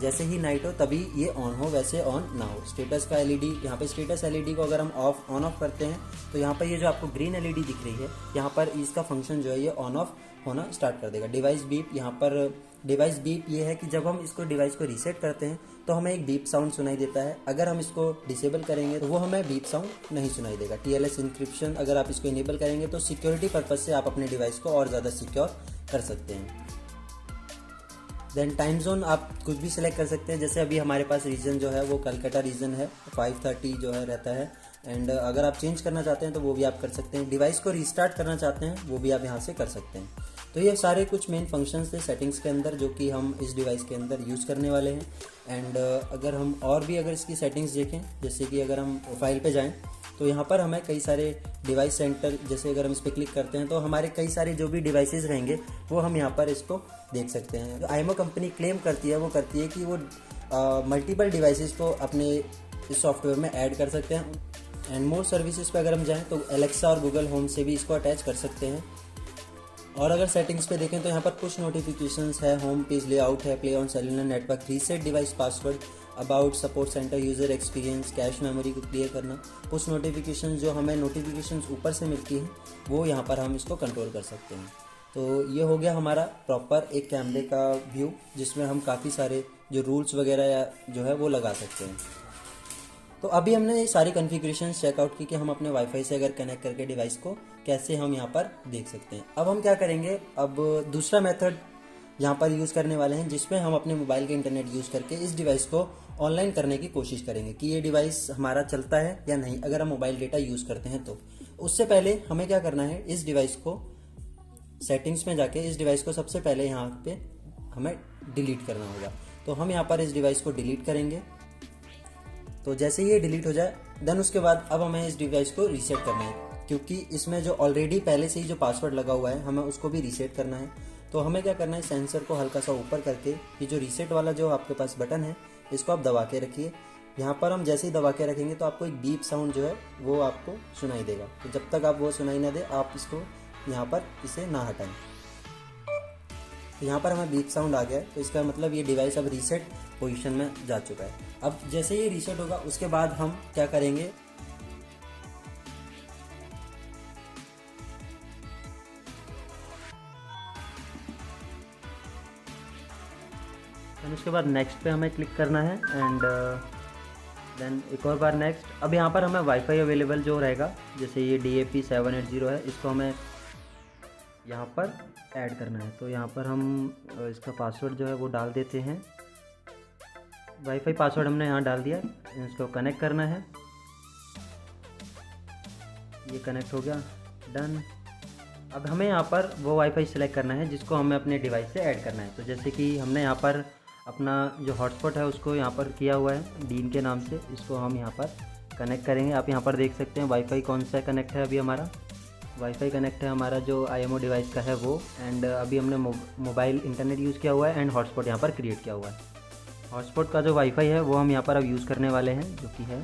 जैसे ही नाइट हो तभी ये ऑन हो, वैसे ऑन ना हो। स्टेटस का LED, यहाँ पे स्टेटस LED को अगर हम ऑन ऑफ करते हैं तो यहाँ पर ये जो आपको ग्रीन LED दिख रही है यहाँ पर इसका फंक्शन जो है ये ऑन ऑफ होना स्टार्ट कर देगा। डिवाइस बीप, यहाँ पर डिवाइस बीप ये है कि जब हम इसको डिवाइस को रीसेट करते हैं तो हमें एक बीप साउंड सुनाई देता है। अगर हम इसको डिसेबल करेंगे तो वो हमें बीप साउंड नहीं सुनाई देगा। TLS इंक्रिप्शन अगर आप इसको इनेबल करेंगे तो सिक्योरिटी पर्पज से आप अपने डिवाइस को और ज़्यादा सिक्योर कर सकते हैं। देन टाइम जोन आप कुछ भी सिलेक्ट कर सकते हैं, जैसे अभी हमारे पास रीजन जो है वो कलकत्ता रीजन है, 5:30 जो है रहता है। एंड अगर आप चेंज करना चाहते हैं तो वो भी आप कर सकते हैं। डिवाइस को रीस्टार्ट करना चाहते हैं वो भी आप यहाँ से कर सकते हैं। तो ये सारे कुछ मेन फंक्शंस थे सेटिंग्स के अंदर जो कि हम इस डिवाइस के अंदर यूज़ करने वाले हैं। एंड अगर हम और भी अगर इसकी सेटिंग्स देखें, जैसे कि अगर हम प्रोफाइल पे जाएं तो यहाँ पर हमें कई सारे डिवाइस सेंटर, जैसे अगर हम इस पर क्लिक करते हैं तो हमारे कई सारे जो भी डिवाइसेस रहेंगे वो हम यहाँ पर इसको देख सकते हैं। जो IMO कंपनी क्लेम करती है वो करती है कि वो मल्टीपल डिवाइसेस को अपने इस सॉफ्टवेयर में ऐड कर सकते हैं। एंड मोर सर्विसेज पे अगर हम जाएं तो एलेक्सा और गूगल होम से भी इसको अटैच कर सकते हैं। और अगर सेटिंग्स पे देखें तो यहाँ पर पुश नोटिफिकेशंस है, होम पेज लेआउट है, play on cellular network, reset device password, about, support centre, user experience, cache memory को क्लियर करना। पुश नोटिफिकेशन जो हमें नोटिफिकेशंस ऊपर से मिलती हैं वो यहाँ पर हम इसको कंट्रोल कर सकते हैं। तो ये हो गया हमारा प्रॉपर एक कैमरे का व्यू जिसमें हम काफ़ी सारे जो रूल्स वगैरह या जो है वो लगा सकते हैं। तो अभी हमने ये सारी कॉन्फ़िगरेशन चेकआउट की कि हम अपने वाईफाई से अगर कनेक्ट करके डिवाइस को कैसे हम यहाँ पर देख सकते हैं। अब हम क्या करेंगे, अब दूसरा मेथड यहाँ पर यूज़ करने वाले हैं जिसमें हम अपने मोबाइल के इंटरनेट यूज़ करके इस डिवाइस को ऑनलाइन करने की कोशिश करेंगे कि ये डिवाइस हमारा चलता है या नहीं, अगर हम मोबाइल डेटा यूज़ करते हैं तो। उससे पहले हमें क्या करना है, इस डिवाइस को सेटिंग्स में जाके इस डिवाइस को सबसे पहले यहाँ पे हमें डिलीट करना होगा। तो हम यहाँ पर इस डिवाइस को डिलीट करेंगे। तो जैसे ही ये डिलीट हो जाए देन उसके बाद अब हमें इस डिवाइस को रीसेट करना है, क्योंकि इसमें जो ऑलरेडी पहले से ही जो पासवर्ड लगा हुआ है हमें उसको भी रीसेट करना है। तो हमें क्या करना है, सेंसर को हल्का सा ऊपर करके ये जो रीसेट वाला जो आपके पास बटन है इसको आप दबा के रखिए। यहाँ पर हम जैसे ही दबा के रखेंगे तो आपको एक बीप साउंड जो है वो आपको सुनाई देगा। तो जब तक आप वो सुनाई ना दे आप इसको यहाँ पर इसे ना हटाएं। तो यहाँ पर हमें बीप साउंड आ गया है, तो इसका मतलब ये डिवाइस अब रीसेट पोजीशन में जा चुका है। अब जैसे ये रीसेट होगा उसके बाद हम क्या करेंगे, देन उसके बाद नेक्स्ट पे हमें क्लिक करना है एंड देन एक और बार नेक्स्ट। अब यहाँ पर हमें वाईफाई अवेलेबल जो रहेगा, जैसे ये DAP 780 है, इसको हमें यहाँ पर ऐड करना है। तो यहाँ पर हम इसका पासवर्ड जो है वो डाल देते हैं। वाईफाई पासवर्ड हमने यहाँ डाल दिया, इसको कनेक्ट करना है। ये कनेक्ट हो गया, डन। अब हमें यहाँ पर वो वाईफाई सिलेक्ट करना है जिसको हमें अपने डिवाइस से ऐड करना है। तो जैसे कि हमने यहाँ पर अपना जो हॉटस्पॉट है उसको यहाँ पर किया हुआ है डीन के नाम से, इसको हम यहाँ पर कनेक्ट करेंगे। आप यहाँ पर देख सकते हैं वाईफाई कौन सा कनेक्ट है, अभी हमारा वाईफाई कनेक्ट है हमारा जो IMO डिवाइस का है वो। एंड अभी हमने मोबाइल इंटरनेट यूज़ किया हुआ है एंड हॉटस्पॉट यहाँ पर क्रिएट किया हुआ है। हॉटस्पॉट का जो वाईफाई है वो हम यहाँ पर अब यूज़ करने वाले हैं, जो कि है।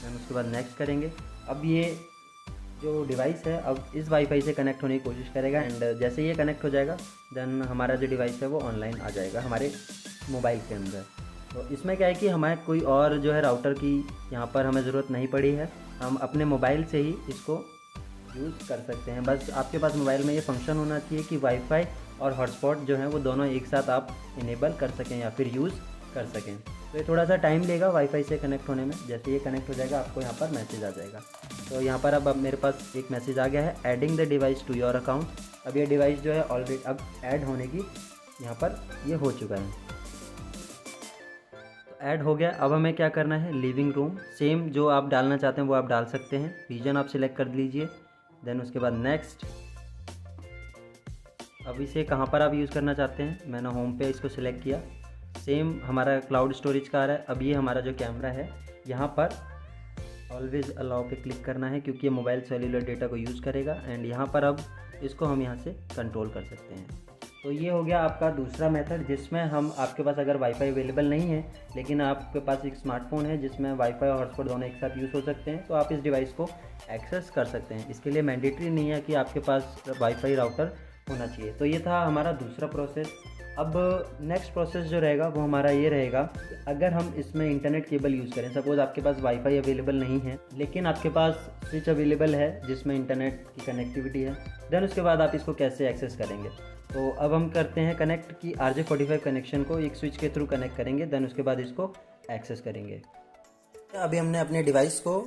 देन उसके बाद नेक्स्ट करेंगे। अब ये जो डिवाइस है अब इस वाईफाई से कनेक्ट होने की कोशिश करेगा एंड जैसे ये कनेक्ट हो जाएगा देन हमारा जो डिवाइस है वो ऑनलाइन आ जाएगा हमारे मोबाइल के अंदर। तो इसमें क्या है कि हमारे कोई और जो है राउटर की यहाँ पर हमें ज़रूरत नहीं पड़ी है, हम अपने मोबाइल से ही इसको यूज़ कर सकते हैं। बस आपके पास मोबाइल में ये फंक्शन होना चाहिए कि वाईफाई और हॉटस्पॉट जो है वो दोनों एक साथ आप इनेबल कर सकें या फिर यूज़ कर सकें। तो ये थोड़ा सा टाइम लेगा वाईफाई से कनेक्ट होने में। जैसे ये कनेक्ट हो जाएगा आपको यहाँ पर मैसेज आ जाएगा। तो यहाँ पर अब मेरे पास एक मैसेज आ गया है, adding the device to your account. अब ये डिवाइस जो है ऑलरेडी अब ऐड होने की यहाँ पर ये हो चुका है, तो ऐड हो गया। अब हमें क्या करना है, लिविंग रूम सेम जो आप डालना चाहते हैं वो आप डाल सकते हैं, रीजन आप सिलेक्ट कर लीजिए। देन उसके बाद नेक्स्ट। अब इसे कहाँ पर आप यूज़ करना चाहते हैं, मैंने होम पे इसको सिलेक्ट किया। सेम हमारा क्लाउड स्टोरेज का आ रहा है। अब ये हमारा जो कैमरा है यहाँ पर ऑलवेज़ अलाउ पे क्लिक करना है क्योंकि ये मोबाइल सेल्यूलर डेटा को यूज़ करेगा एंड यहाँ पर अब इसको हम यहाँ से कंट्रोल कर सकते हैं। तो ये हो गया आपका दूसरा मेथड, जिसमें हम आपके पास अगर वाईफाई अवेलेबल नहीं है लेकिन आपके पास एक स्मार्टफोन है जिसमें वाईफाई और हॉटस्पॉट दोनों एक साथ यूज़ हो सकते हैं, तो आप इस डिवाइस को एक्सेस कर सकते हैं। इसके लिए मैंडेटरी नहीं है कि आपके पास वाईफाई राउटर होना चाहिए। तो ये था हमारा दूसरा प्रोसेस। अब नेक्स्ट प्रोसेस जो रहेगा वो हमारा ये रहेगा, अगर हम इसमें इंटरनेट केबल यूज़ करें, सपोज़ आपके पास वाईफाई अवेलेबल नहीं है लेकिन आपके पास स्विच अवेलेबल है जिसमें इंटरनेट की कनेक्टिविटी है, देन उसके बाद आप इसको कैसे एक्सेस करेंगे। तो अब हम करते हैं कनेक्ट की RJ45 कनेक्शन को एक स्विच के थ्रू कनेक्ट करेंगे, देन उसके बाद इसको एक्सेस करेंगे। अभी हमने अपने डिवाइस को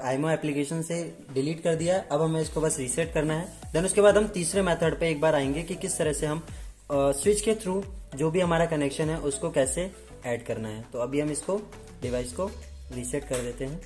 IMO एप्लीकेशन से डिलीट कर दिया है। अब हमें इसको बस रीसेट करना है। देन उसके बाद हम तीसरे मेथड पे एक बार आएंगे कि किस तरह से हम स्विच के थ्रू जो भी हमारा कनेक्शन है उसको कैसे ऐड करना है। तो अभी हम इसको डिवाइस को रीसेट कर देते हैं।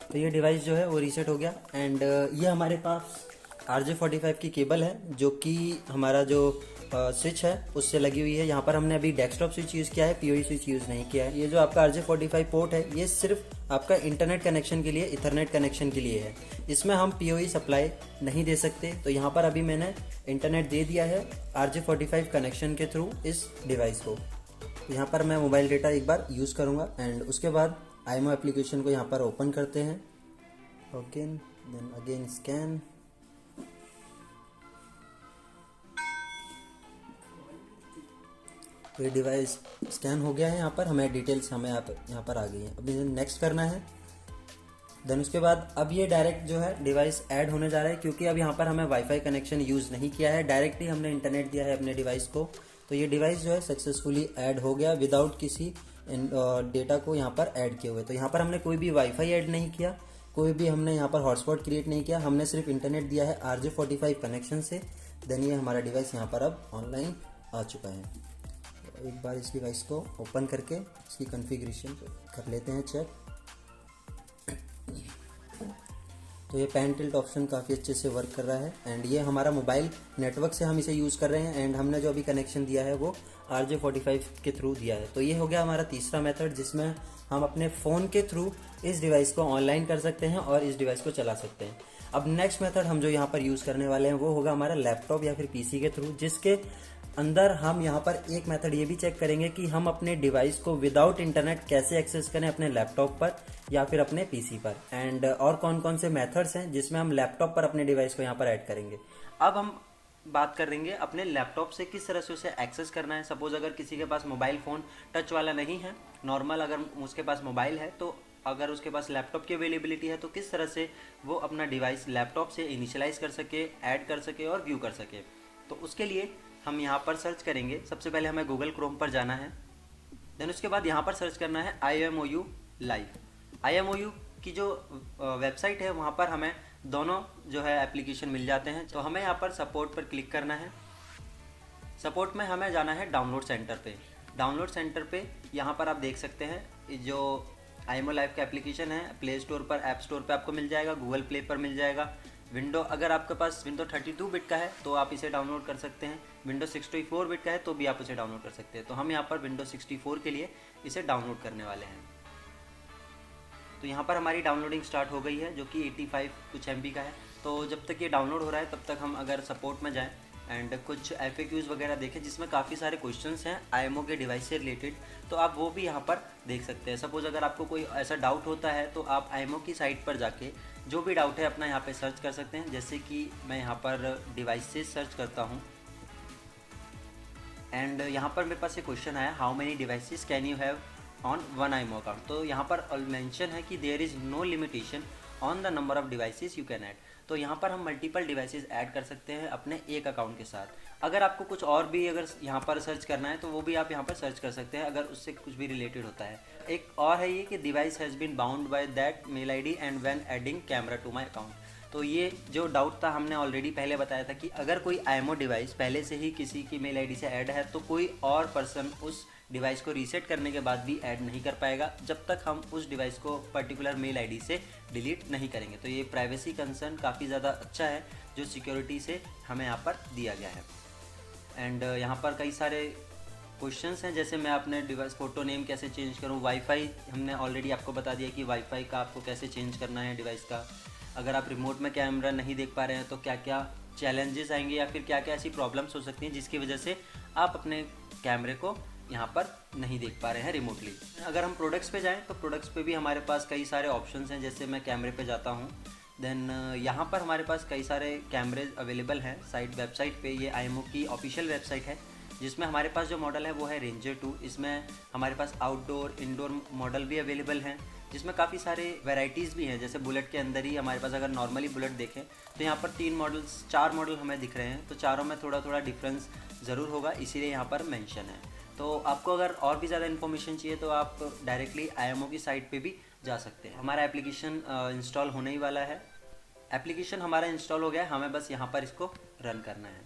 तो ये डिवाइस जो है वो रीसेट हो गया एंड ये हमारे पास RJ45 की केबल है जो कि हमारा जो स्विच है उससे लगी हुई है। यहाँ पर हमने अभी डेस्कटॉप स्विच यूज़ किया है, PoE स्विच यूज़ नहीं किया है। ये जो आपका RJ45 पोर्ट है ये सिर्फ आपका इंटरनेट कनेक्शन के लिए, इथरनेट कनेक्शन के लिए है। इसमें हम PoE सप्लाई नहीं दे सकते। तो यहाँ पर अभी मैंने इंटरनेट दे दिया है RJ45 कनेक्शन के थ्रू इस डिवाइस को। तो यहाँ पर मैं मोबाइल डेटा एक बार यूज़ करूँगा एंड उसके बाद IMO एप्लीकेशन को यहाँ पर ओपन करते हैं। Okay, then again scan. तो ये डिवाइस स्कैन हो गया है। यहाँ पर हमें डिटेल्स हमें यहाँ पर आ गई है। अभी नेक्स्ट करना है। देन उसके बाद अब ये डायरेक्ट जो है डिवाइस ऐड होने जा रहा है क्योंकि अब यहाँ पर हमें वाईफाई कनेक्शन यूज़ नहीं किया है, डायरेक्टली हमने इंटरनेट दिया है अपने डिवाइस को। तो ये डिवाइस जो है सक्सेसफुली ऐड हो गया विदाउट किसी डेटा को यहाँ पर ऐड किए हुए। तो यहाँ पर हमने कोई भी वाईफाई ऐड नहीं किया, कोई भी हमने यहाँ पर हॉटस्पॉट क्रिएट नहीं किया, हमने सिर्फ इंटरनेट दिया है RJ45 कनेक्शन से। देन ये हमारा डिवाइस यहाँ पर अब ऑनलाइन आ चुका है। एक बार इस डिवाइस को ओपन करके इसकी कॉन्फ़िगरेशन कर लेते हैं चेक। तो ये पैन टिल्ट ऑप्शन काफ़ी अच्छे से वर्क कर रहा है एंड ये हमारा मोबाइल नेटवर्क से हम इसे यूज़ कर रहे हैं एंड हमने जो अभी कनेक्शन दिया है वो RJ45 के थ्रू दिया है। तो ये हो गया हमारा तीसरा मेथड जिसमें हम अपने फ़ोन के थ्रू इस डिवाइस को ऑनलाइन कर सकते हैं और इस डिवाइस को चला सकते हैं। अब नेक्स्ट मेथड हम जो यहाँ पर यूज़ करने वाले हैं वो होगा हमारा लैपटॉप या फिर PC के थ्रू, जिसके अंदर हम यहाँ पर एक मेथड ये भी चेक करेंगे कि हम अपने डिवाइस को विदाउट इंटरनेट कैसे एक्सेस करें अपने लैपटॉप पर या फिर अपने PC पर, एंड और कौन कौन से मेथड्स हैं जिसमें हम लैपटॉप पर अपने डिवाइस को यहाँ पर ऐड करेंगे। अब हम बात करेंगे अपने लैपटॉप से किस तरह से उसे एक्सेस करना है। सपोज अगर किसी के पास मोबाइल फ़ोन टच वाला नहीं है, नॉर्मल अगर उसके पास मोबाइल है, तो अगर उसके पास लैपटॉप की अवेलेबिलिटी है तो किस तरह से वो अपना डिवाइस लैपटॉप से इनिशियलाइज कर सके, ऐड कर सके और व्यू कर सके। तो उसके लिए हम यहाँ पर सर्च करेंगे। सबसे पहले हमें गूगल क्रोम पर जाना है। देन उसके बाद यहाँ पर सर्च करना है IMOU लाइव। IMOU की जो वेबसाइट है वहाँ पर हमें दोनों जो है एप्लीकेशन मिल जाते हैं। तो हमें यहाँ पर सपोर्ट पर क्लिक करना है। सपोर्ट में हमें जाना है डाउनलोड सेंटर पे। डाउनलोड सेंटर पे यहाँ पर आप देख सकते हैं जो IMO लाइव का एप्लीकेशन है, प्ले स्टोर पर, ऐप स्टोर पर आपको मिल जाएगा, गूगल प्ले पर मिल जाएगा, विंडो अगर आपके पास विंडो 32 बिट का है तो आप इसे डाउनलोड कर सकते हैं, विंडो 64 बिट का है तो भी आप इसे डाउनलोड कर सकते हैं। तो हम यहाँ पर विंडो 64 के लिए इसे डाउनलोड करने वाले हैं। तो यहाँ पर हमारी डाउनलोडिंग स्टार्ट हो गई है, जो कि 85 कुछ MB का है। तो जब तक ये डाउनलोड हो रहा है तब तक हम अगर सपोर्ट में जाएं एंड कुछ FAQs वगैरह देखें जिसमें काफ़ी सारे क्वेश्चंस हैं IMO के डिवाइस से रिलेटेड, तो आप वो भी यहाँ पर देख सकते हैं। सपोज़ अगर आपको कोई ऐसा डाउट होता है तो आप IMO की साइट पर जाके जो भी डाउट है अपना यहाँ पे सर्च कर सकते हैं। जैसे कि मैं यहाँ पर डिवाइसेस सर्च करता हूँ एंड यहाँ पर मेरे पास एक क्वेश्चन आया, how many devices can you have on one IMO account. तो यहाँ पर मेंशन है कि there is no limitation on the number of devices you can add. तो यहाँ पर हम मल्टीपल डिवाइसेस ऐड कर सकते हैं अपने एक अकाउंट के साथ। अगर आपको कुछ और भी अगर यहाँ पर सर्च करना है तो वो भी आप यहाँ पर सर्च कर सकते हैं अगर उससे कुछ भी रिलेटेड होता है। एक और है ये कि device has been bound by that mail ID and when adding camera to my account. तो ये जो डाउट था हमने ऑलरेडी पहले बताया था कि अगर कोई IMO डिवाइस पहले से ही किसी की मेल ID से ऐड है तो कोई और पर्सन उस डिवाइस को रीसेट करने के बाद भी ऐड नहीं कर पाएगा जब तक हम उस डिवाइस को पर्टिकुलर मेल ID से डिलीट नहीं करेंगे। तो ये प्राइवेसी कंसर्न काफ़ी ज़्यादा अच्छा है जो सिक्योरिटी से हमें यहाँ पर दिया गया है। एंड यहाँ पर कई सारे क्वेश्चंस हैं, जैसे मैं अपने डिवाइस फ़ोटो नेम कैसे चेंज करूँ, वाईफाई हमने ऑलरेडी आपको बता दिया कि वाईफाई का आपको कैसे चेंज करना है डिवाइस का। अगर आप रिमोट में कैमरा नहीं देख पा रहे हैं तो क्या क्या चैलेंजेस आएंगे या फिर क्या क्या ऐसी प्रॉब्लम्स हो सकती हैं जिसकी वजह से आप अपने कैमरे को यहाँ पर नहीं देख पा रहे हैं रिमोटली। अगर हम प्रोडक्ट्स पे जाएं तो प्रोडक्ट्स पे भी हमारे पास कई सारे ऑप्शंस हैं। जैसे मैं कैमरे पे जाता हूँ, देन यहाँ पर हमारे पास कई सारे कैमरे अवेलेबल हैं वेबसाइट पे। ये IMO की ऑफिशियल वेबसाइट है जिसमें हमारे पास जो मॉडल है वो है रेंजर 2। इसमें हमारे पास आउटडोर इंडोर मॉडल भी अवेलेबल हैं जिसमें काफ़ी सारे वैरायटीज़ भी हैं। जैसे बुलेट के अंदर ही हमारे पास अगर नॉर्मली बुलेट देखें तो यहाँ पर 4 मॉडल हमें दिख रहे हैं। तो चारों में थोड़ा थोड़ा डिफरेंस ज़रूर होगा, इसीलिए यहाँ पर मेंशन है। तो आपको अगर और भी ज़्यादा इन्फॉर्मेशन चाहिए तो आप डायरेक्टली IMO की साइट पे भी जा सकते हैं। हमारा एप्लीकेशन इंस्टॉल होने ही वाला है। एप्लीकेशन हमारा इंस्टॉल हो गया है, हमें बस यहाँ पर इसको रन करना है।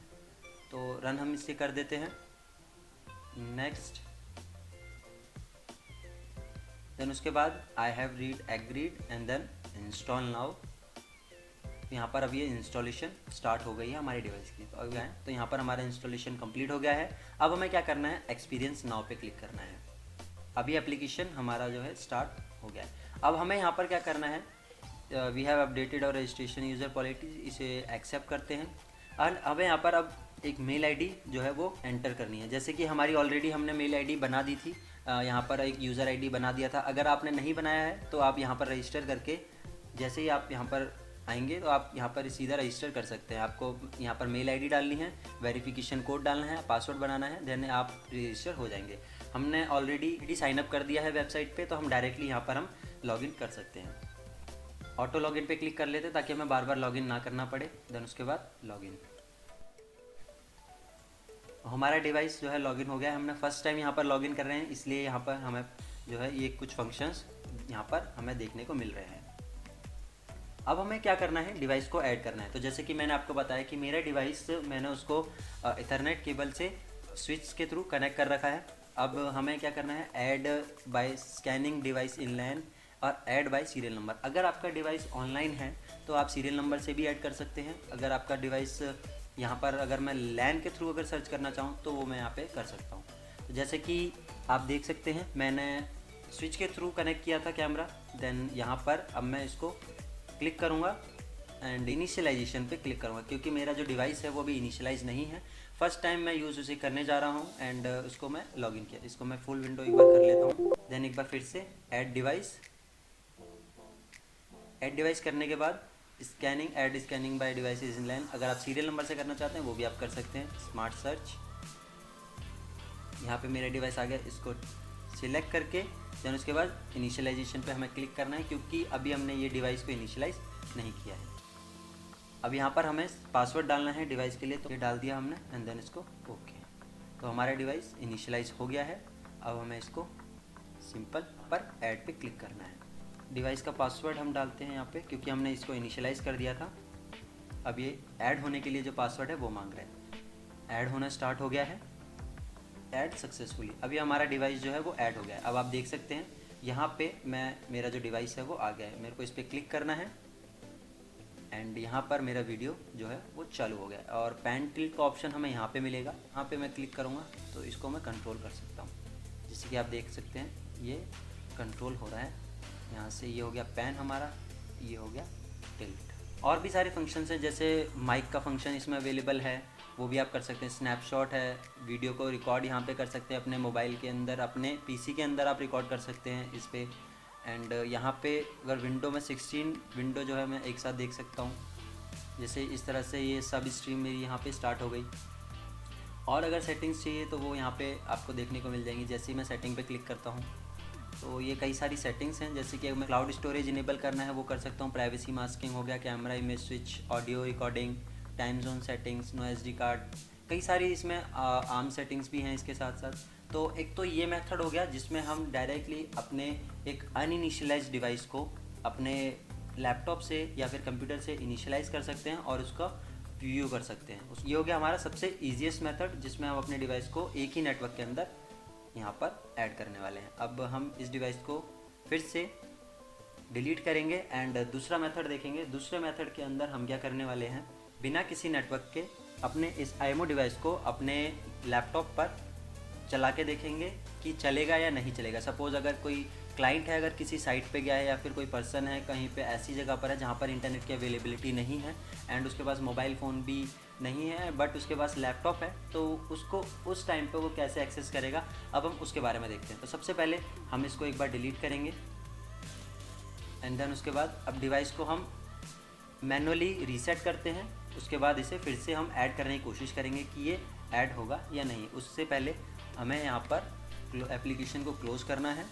तो रन हम इसे कर देते हैं, नेक्स्ट। देन उसके बाद I have read agreed and then install now. यहाँ पर अब ये इंस्टॉलेशन स्टार्ट हो गई है हमारे डिवाइस की। तो अभी आए तो यहाँ पर हमारा इंस्टॉलेशन कंप्लीट हो गया है। अब हमें क्या करना है, एक्सपीरियंस नाउ पे क्लिक करना है। अभी एप्लीकेशन हमारा जो है स्टार्ट हो गया है। अब हमें यहाँ पर क्या करना है, वी हैव अपडेटेड और रजिस्ट्रेशन यूज़र पॉलिसी, इसे एक्सेप्ट करते हैं। और हमें यहाँ पर अब एक मेल ID जो है वो एंटर करनी है। जैसे कि हमारी ऑलरेडी हमने मेल ID बना दी थी, यहाँ पर एक यूज़र ID बना दिया था। अगर आपने नहीं बनाया है तो आप यहाँ पर रजिस्टर करके जैसे ही आप यहाँ पर आएंगे तो आप यहाँ पर सीधा रजिस्टर कर सकते हैं। आपको यहाँ पर मेल ID डालनी है, वेरिफिकेशन कोड डालना है, पासवर्ड बनाना है, देन आप रजिस्टर हो जाएंगे। हमने ऑलरेडी साइन अप कर दिया है वेबसाइट पे, तो हम डायरेक्टली यहाँ पर हम लॉगिन कर सकते हैं। ऑटो लॉगिन पे क्लिक कर लेते हैं ताकि हमें बार बार लॉगिन ना करना पड़े। देन उसके बाद लॉगिन। हमारा डिवाइस जो है लॉगिन हो गया है। हमने फर्स्ट टाइम यहाँ पर लॉगिन कर रहे हैं, इसलिए यहाँ पर हमें जो है ये कुछ फंक्शंस यहाँ पर हमें देखने को मिल रहे हैं। अब हमें क्या करना है, डिवाइस को ऐड करना है। तो जैसे कि मैंने आपको बताया कि मेरा डिवाइस मैंने उसको इथरनेट केबल से स्विच के थ्रू कनेक्ट कर रखा है। अब हमें क्या करना है, ऐड बाय स्कैनिंग डिवाइस इन लैन और ऐड बाय सीरियल नंबर। अगर आपका डिवाइस ऑनलाइन है तो आप सीरियल नंबर से भी ऐड कर सकते हैं। अगर आपका डिवाइस यहाँ पर अगर मैं लैन के थ्रू अगर सर्च करना चाहूँ तो वो मैं यहाँ पे कर सकता हूँ। तो जैसे कि आप देख सकते हैं मैंने स्विच के थ्रू कनेक्ट किया था कैमरा। देन यहाँ पर अब मैं इसको क्लिक करूँगा एंड इनिशियलाइजेशन पे क्लिक करूँगा, क्योंकि मेरा जो डिवाइस है वो भी इनिशियलाइज नहीं है। फर्स्ट टाइम मैं यूज़ उसे करने जा रहा हूँ एंड उसको मैं लॉगिन किया। इसको मैं फुल विंडो एक बार कर लेता हूँ। देन एक बार फिर से ऐड डिवाइस करने के बाद स्कैनिंग बाय डिवाइसेस इन लैन। अगर आप सीरियल नंबर से करना चाहते हैं वो भी आप कर सकते हैं। स्मार्ट सर्च, यहाँ पे मेरा डिवाइस आ गया, इसको सिलेक्ट करके देन उसके बाद इनिशियलाइजेशन पे हमें क्लिक करना है, क्योंकि अभी हमने ये डिवाइस को इनिशियलाइज नहीं किया है। अब यहाँ पर हमें पासवर्ड डालना है डिवाइस के लिए, तो ये डाल दिया हमने एंड देन इसको ओके। तो हमारा डिवाइस इनिशियलाइज हो गया है। अब हमें इसको सिंपल पर ऐड पे क्लिक करना है। डिवाइस का पासवर्ड हम डालते हैं यहाँ पे, क्योंकि हमने इसको इनिशियलाइज कर दिया था। अब ये ऐड होने के लिए जो पासवर्ड है वो मांग रहा है। ऐड होना स्टार्ट हो गया है, ऐड सक्सेसफुली। अभी हमारा डिवाइस जो है वो ऐड हो गया है। अब आप देख सकते हैं यहाँ पे मेरा जो डिवाइस है वो आ गया है। मेरे को इस पर क्लिक करना है एंड यहाँ पर मेरा वीडियो जो है वो चालू हो गया और पैन टिल्ट का ऑप्शन हमें यहाँ पे मिलेगा। यहाँ पे मैं क्लिक करूँगा तो इसको मैं कंट्रोल कर सकता हूँ। जैसे कि आप देख सकते हैं ये कंट्रोल हो रहा है। यहाँ से ये हो गया पैन हमारा, ये हो गया टिल्ट। और भी सारे फंक्शंस हैं, जैसे माइक का फंक्शन इसमें अवेलेबल है, वो भी आप कर सकते हैं। स्नैपशॉट है, वीडियो को रिकॉर्ड यहाँ पे कर सकते हैं अपने मोबाइल के अंदर, अपने पीसी के अंदर आप रिकॉर्ड कर सकते हैं इस पे। एंड यहाँ पे अगर विंडो में 16 विंडो जो है मैं एक साथ देख सकता हूँ। जैसे इस तरह से ये सब स्ट्रीम मेरी यहाँ पे स्टार्ट हो गई। और अगर सेटिंग्स चाहिए तो वो यहाँ पे आपको देखने को मिल जाएंगी। जैसे ही मैं सेटिंग पे क्लिक करता हूँ तो ये कई सारी सेटिंग्स हैं, जैसे कि मैं क्लाउड स्टोरेज इनेबल करना है वो कर सकता हूँ। प्राइवेसी मास्किंग हो गया, camera image switch, audio recording, time zone settings, no SD card, कई सारी इसमें आर्म सेटिंग्स भी हैं इसके साथ साथ। तो एक तो ये मेथड हो गया जिसमें हम डायरेक्टली अपने एक अनइनिशियलाइज्ड डिवाइस को अपने लैपटॉप से या फिर कंप्यूटर से इनिशियलाइज़ कर सकते हैं और उसका व्यू कर सकते हैं। ये हो गया हमारा सबसे ईजीएस्ट मेथड, जिसमें हम अपने डिवाइस को एक ही नेटवर्क के अंदर यहाँ पर ऐड करने वाले हैं। अब हम इस डिवाइस को फिर से डिलीट करेंगे एंड दूसरा मेथड देखेंगे। दूसरे मेथड के अंदर हम क्या करने वाले हैं, बिना किसी नेटवर्क के अपने इस आईएमओ डिवाइस को अपने लैपटॉप पर चला के देखेंगे कि चलेगा या नहीं चलेगा। सपोज़ अगर कोई क्लाइंट है, अगर किसी साइट पे गया है या फिर कोई पर्सन है कहीं पे ऐसी जगह पर है जहाँ पर इंटरनेट की अवेलेबिलिटी नहीं है एंड उसके पास मोबाइल फ़ोन भी नहीं है बट उसके पास लैपटॉप है, तो उसको उस टाइम पे वो कैसे एक्सेस करेगा, अब हम उसके बारे में देखते हैं। तो सबसे पहले हम इसको एक बार डिलीट करेंगे एंड देन उसके बाद अब डिवाइस को हम मैनुअली रीसेट करते हैं। उसके बाद इसे फिर से हम ऐड करने की कोशिश करेंगे कि ये ऐड होगा या नहीं। उससे पहले हमें यहाँ पर एप्लीकेशन को क्लोज़ करना है।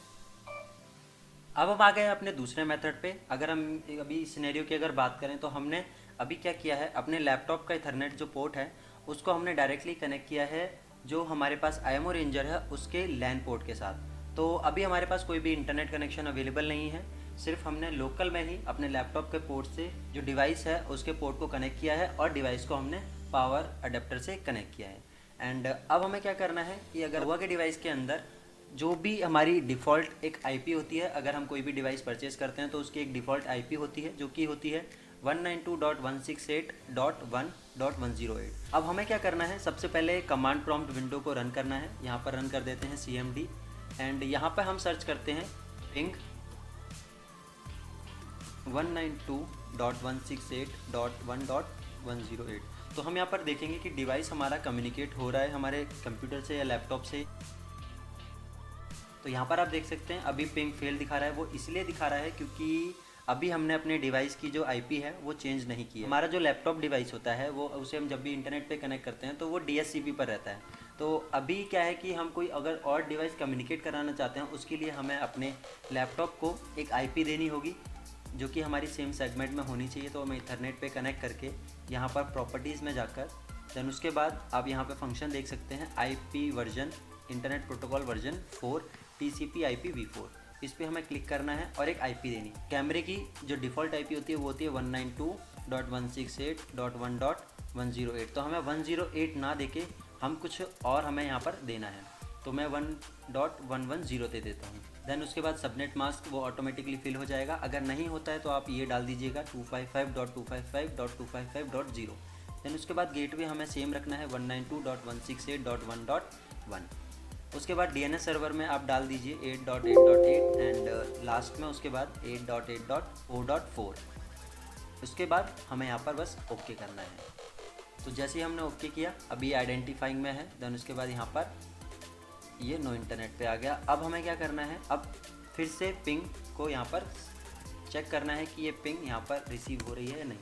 अब हम आ गए अपने दूसरे मेथड पे। अगर हम अभी सिनेरियो की अगर बात करें तो हमने अभी क्या किया है, अपने लैपटॉप का इथरनेट जो पोर्ट है उसको हमने डायरेक्टली कनेक्ट किया है जो हमारे पास आईएमओ रेंजर है उसके लैन पोर्ट के साथ। तो अभी हमारे पास कोई भी इंटरनेट कनेक्शन अवेलेबल नहीं है, सिर्फ हमने लोकल में ही अपने लैपटॉप के पोर्ट से जो डिवाइस है उसके पोर्ट को कनेक्ट किया है और डिवाइस को हमने पावर अडेप्टर से कनेक्ट किया है। एंड अब हमें क्या करना है कि अगर हुआ के डिवाइस के अंदर जो भी हमारी डिफ़ॉल्ट एक आईपी होती है, अगर हम कोई भी डिवाइस परचेज़ करते हैं तो उसकी एक डिफ़ॉल्ट आईपी होती है जो कि होती है 192.168.1.108। अब हमें क्या करना है, सबसे पहले कमांड प्रॉम्प्ट विंडो को रन करना है। यहाँ पर रन कर देते हैं cmd एंड यहाँ पर हम सर्च करते हैं पिंग 192.168.1.108। तो हम यहाँ पर देखेंगे कि डिवाइस हमारा कम्युनिकेट हो रहा है हमारे कंप्यूटर से या लैपटॉप से। तो यहाँ पर आप देख सकते हैं अभी पिंग फेल दिखा रहा है। वो इसलिए दिखा रहा है क्योंकि अभी हमने अपने डिवाइस की जो आईपी है वो चेंज नहीं की है। हमारा जो लैपटॉप डिवाइस होता है वो उसे हम जब भी इंटरनेट पे कनेक्ट करते हैं तो वो DHCP पर रहता है। तो अभी क्या है कि हम कोई अगर और डिवाइस कम्युनिकेट कराना चाहते हैं उसके लिए हमें अपने लैपटॉप को एक आईपी देनी होगी जो कि हमारी सेम सेगमेंट में होनी चाहिए। तो हमें इथरनेट पे कनेक्ट करके यहाँ पर प्रॉपर्टीज़ में जाकर देन उसके बाद आप यहाँ पे फंक्शन देख सकते हैं IP version, internet protocol version 4 TCP/IP v4। इस पर हमें क्लिक करना है और एक आईपी देनी। कैमरे की जो डिफ़ॉल्ट आईपी होती है वो होती है 192.168.1.108। तो हमें 108 ना देके हम कुछ और हमें यहाँ पर देना है, तो मैं 1.110 दे देता हूँ। देन उसके बाद सबनेट मास्क वो ऑटोमेटिकली फिल हो जाएगा। अगर नहीं होता है तो आप ये डाल दीजिएगा 255.255.255.0। देन उसके बाद गेटवे हमें सेम रखना है 192.168.1.1। उसके बाद DNS सर्वर में आप डाल दीजिए 8.8.8 एंड लास्ट में उसके बाद 8.8.0.4। उसके बाद हमें यहाँ पर बस ओके करना है। तो जैसे ही हमने ओके किया अभी आइडेंटिफाइंग में है। देन उसके बाद यहाँ पर ये नो इंटरनेट पे आ गया। अब हमें क्या करना है, अब फिर से पिंग को यहाँ पर चेक करना है कि ये पिंग यहाँ पर रिसीव हो रही है या नहीं।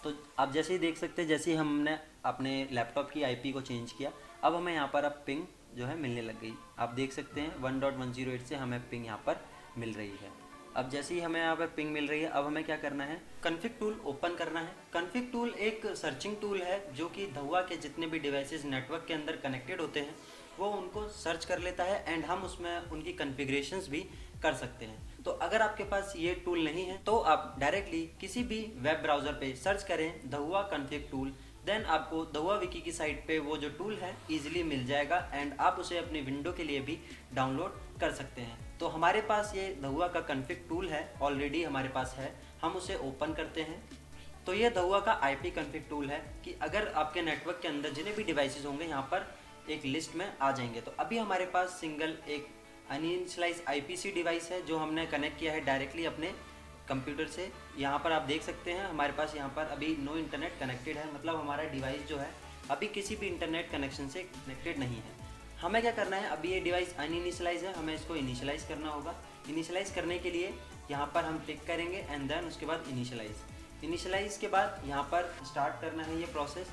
तो आप जैसे ही देख सकते हैं जैसे ही हमने अपने लैपटॉप की IP को चेंज किया अब हमें यहाँ पर अब पिंग जो है मिलने लग गई। आप देख सकते हैं 1.108 से हमें पिंग यहाँ पर मिल रही है। अब जैसे ही हमें यहाँ पर पिंग मिल रही है अब हमें क्या करना है, कन्फिग टूल ओपन करना है। कन्फिग टूल एक सर्चिंग टूल है जो कि धुआ के जितने भी डिवाइसेस नेटवर्क के अंदर कनेक्टेड होते हैं वो उनको सर्च कर लेता है एंड हम उसमें उनकी कॉन्फ़िगरेशंस भी कर सकते हैं। तो अगर आपके पास ये टूल नहीं है तो आप डायरेक्टली किसी भी वेब ब्राउज़र पे सर्च करें धुआ कन्फिग टूल, देन आपको धुआ विकी की साइट पे वो जो टूल है ईजिली मिल जाएगा एंड आप उसे अपनी विंडो के लिए भी डाउनलोड कर सकते हैं। तो हमारे पास ये धुआ का कन्फिग टूल है, ऑलरेडी हमारे पास है। हम उसे ओपन करते हैं तो ये धुआ का IP कॉन्फ़िग टूल है कि अगर आपके नेटवर्क के अंदर जितने भी डिवाइसेस होंगे यहाँ पर एक लिस्ट में आ जाएंगे। तो अभी हमारे पास सिंगल एक अनइनिशियलाइज IPC डिवाइस है जो हमने कनेक्ट किया है डायरेक्टली अपने कंप्यूटर से। यहाँ पर आप देख सकते हैं हमारे पास यहाँ पर अभी नो इंटरनेट कनेक्टेड है, मतलब हमारा डिवाइस जो है अभी किसी भी इंटरनेट कनेक्शन से कनेक्टेड नहीं है। हमें क्या करना है, अभी ये डिवाइस अनइनिशियलाइज है, हमें इसको इनिशियलाइज करना होगा। इनिशियलाइज करने के लिए यहाँ पर हम क्लिक करेंगे एंड देन उसके बाद इनिशियलाइज के बाद यहाँ पर स्टार्ट करना है ये प्रोसेस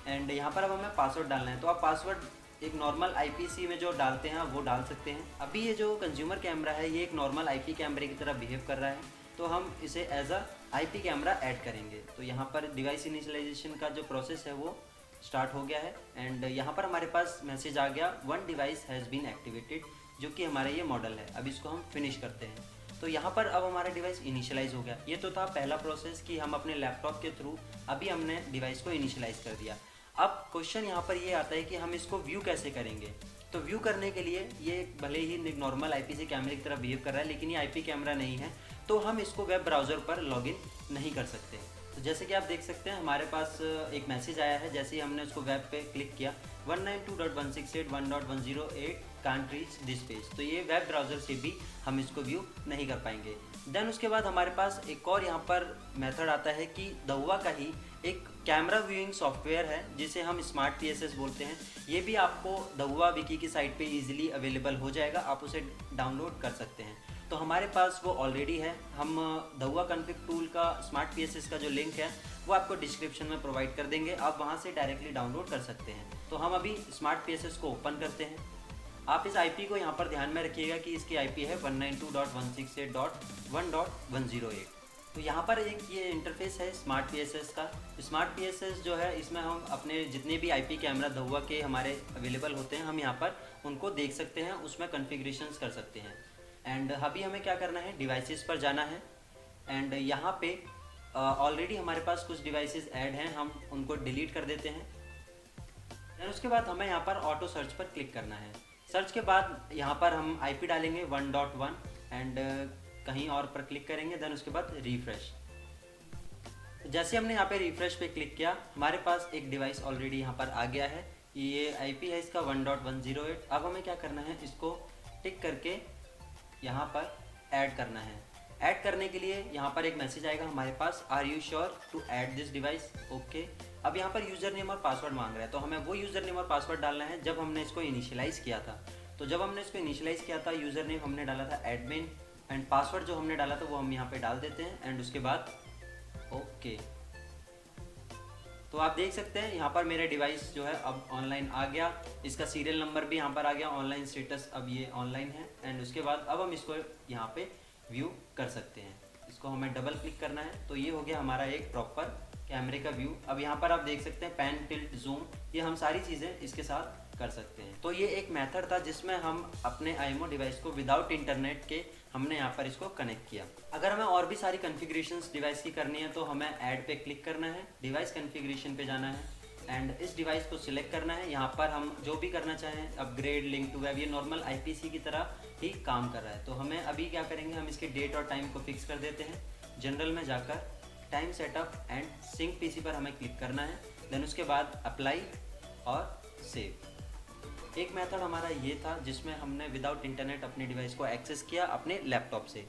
एंड यहाँ पर अब हमें पासवर्ड डालना है। तो आप पासवर्ड एक नॉर्मल IPC में जो डालते हैं वो डाल सकते हैं। अभी ये जो कंज्यूमर कैमरा है ये एक नॉर्मल IP कैमरे की तरह बिहेव कर रहा है, तो हम इसे as a IP camera add करेंगे। तो यहाँ पर डिवाइस इनिशियलाइजेशन का जो प्रोसेस है वो स्टार्ट हो गया है एंड यहाँ पर हमारे पास मैसेज आ गया 1 डिवाइस हैज़ बीन एक्टिवेटेड, जो कि हमारा ये मॉडल है। अब इसको हम फिनिश करते हैं। तो यहाँ पर अब हमारा डिवाइस इनिशियलाइज हो गया। ये तो था पहला प्रोसेस कि हम अपने लैपटॉप के थ्रू अभी हमने डिवाइस को इनिशियलाइज कर दिया। अब क्वेश्चन यहाँ पर ये आता है कि हम इसको व्यू कैसे करेंगे। तो व्यू करने के लिए ये भले ही नॉर्मल IPC कैमरे की तरह बिहेव कर रहा है लेकिन ये IP कैमरा नहीं है, तो हम इसको वेब ब्राउज़र पर लॉगिन नहीं कर सकते। तो जैसे कि आप देख सकते हैं हमारे पास एक मैसेज आया है जैसे ही हमने उसको वेब पे क्लिक किया 192.168.1.108 कांट रीच दिस पेज। तो ये वेब ब्राउज़र से भी हम इसको व्यू नहीं कर पाएंगे। देन उसके बाद हमारे पास एक और यहाँ पर मेथड आता है कि धुआ का ही एक कैमरा व्यूइंग सॉफ्टवेयर है जिसे हम स्मार्ट PSS बोलते हैं। ये भी आपको धुआ विकी की साइट पे इजीली अवेलेबल हो जाएगा, आप उसे डाउनलोड कर सकते हैं। तो हमारे पास वो ऑलरेडी है। हम धुआ कॉन्फ़िग टूल का स्मार्ट PSS का जो लिंक है वो आपको डिस्क्रिप्शन में प्रोवाइड कर देंगे, आप वहाँ से डायरेक्टली डाउनलोड कर सकते हैं। तो हम अभी स्मार्ट PSS को ओपन करते हैं। आप इस IP को यहाँ पर ध्यान में रखिएगा कि इसकी IP है 192.168.1.108। तो यहाँ पर एक ये इंटरफेस है स्मार्ट PSS का। स्मार्ट PSS जो है इसमें हम अपने जितने भी IP कैमरा धुआ के हमारे अवेलेबल होते हैं हम यहाँ पर उनको देख सकते हैं, उसमें कॉन्फ़िगरेशंस कर सकते हैं। एंड अभी हमें क्या करना है, डिवाइसेस पर जाना है एंड यहाँ पे ऑलरेडी हमारे पास कुछ डिवाइसेस ऐड हैं, हम उनको डिलीट कर देते हैं। देन उसके बाद हमें यहाँ पर ऑटो सर्च पर क्लिक करना है। सर्च के बाद यहाँ पर हम IP डालेंगे 1.1 एंड कहीं और पर क्लिक करेंगे। देन उसके बाद रिफ्रेश। जैसे हमने यहाँ पे रिफ्रेश पे क्लिक किया हमारे पास एक डिवाइस ऑलरेडी यहाँ पर आ गया है। ये IP है इसका 1.108। अब हमें क्या करना है, इसको टिक करके यहाँ पर ऐड करना है। ऐड करने के लिए यहाँ पर एक मैसेज आएगा हमारे पास, are you sure to add this device. Okay. अब यहाँ पर यूज़र नेम और पासवर्ड मांग रहा है, तो हमें वो यूज़र नेम और पासवर्ड डालना है जब हमने इसको इनिशियलाइज़ किया था। तो जब हमने इसको इनिशियलाइज़ किया था यूज़र नेम हमने डाला था एडमिन एंड पासवर्ड जो हमने डाला था वो हम यहाँ पे डाल देते हैं एंड उसके बाद ओके। तो आप देख सकते हैं यहाँ पर मेरा डिवाइस जो है अब ऑनलाइन आ गया, इसका सीरियल नंबर भी यहाँ पर आ गया, ऑनलाइन स्टेटस अब ये ऑनलाइन है एंड उसके बाद अब हम इसको यहाँ पे व्यू कर सकते हैं। इसको हमें डबल क्लिक करना है तो ये हो गया हमारा एक प्रॉपर कैमरे का व्यू। अब यहाँ पर आप देख सकते हैं पैन, टिल्ट, जूम, ये हम सारी चीज़ें इसके साथ कर सकते हैं। तो ये एक मेथड था जिसमें हम अपने IMO डिवाइस को विदाउट इंटरनेट के हमने यहाँ पर इसको कनेक्ट किया। अगर हमें और भी सारी कॉन्फ़िगरेशंस डिवाइस की करनी है तो हमें ऐड पे क्लिक करना है, डिवाइस कॉन्फ़िगरेशन पे जाना है एंड इस डिवाइस को सिलेक्ट करना है। यहाँ पर हम जो भी करना चाहें, अपग्रेड, लिंक टू वेब, ये नॉर्मल IPC की तरह ही काम कर रहा है। तो हमें अभी क्या करेंगे, हम इसके डेट और टाइम को फिक्स कर देते हैं। जनरल में जाकर time setup and sync PC पर हमें क्लिक करना है। देन उसके बाद अप्लाई और सेव। एक मेथड हमारा ये था जिसमें हमने विदाउट इंटरनेट अपने डिवाइस को एक्सेस किया अपने लैपटॉप से।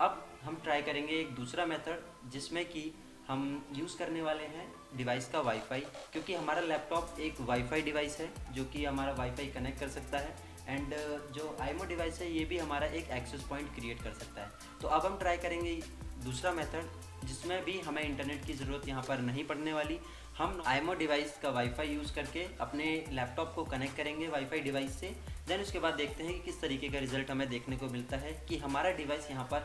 अब हम ट्राई करेंगे एक दूसरा मेथड जिसमें कि हम यूज़ करने वाले हैं डिवाइस का वाईफाई, क्योंकि हमारा लैपटॉप एक वाईफाई डिवाइस है जो कि हमारा वाईफाई कनेक्ट कर सकता है एंड जो IMO डिवाइस है ये भी हमारा एक एक्सेस पॉइंट क्रिएट कर सकता है। तो अब हम ट्राई करेंगे दूसरा मेथड जिसमें भी हमें इंटरनेट की ज़रूरत यहाँ पर नहीं पड़ने वाली। हम IMO डिवाइस का वाईफाई यूज़ करके अपने लैपटॉप को कनेक्ट करेंगे वाईफाई डिवाइस से। देन उसके बाद देखते हैं कि किस तरीके का रिजल्ट हमें देखने को मिलता है कि हमारा डिवाइस यहाँ पर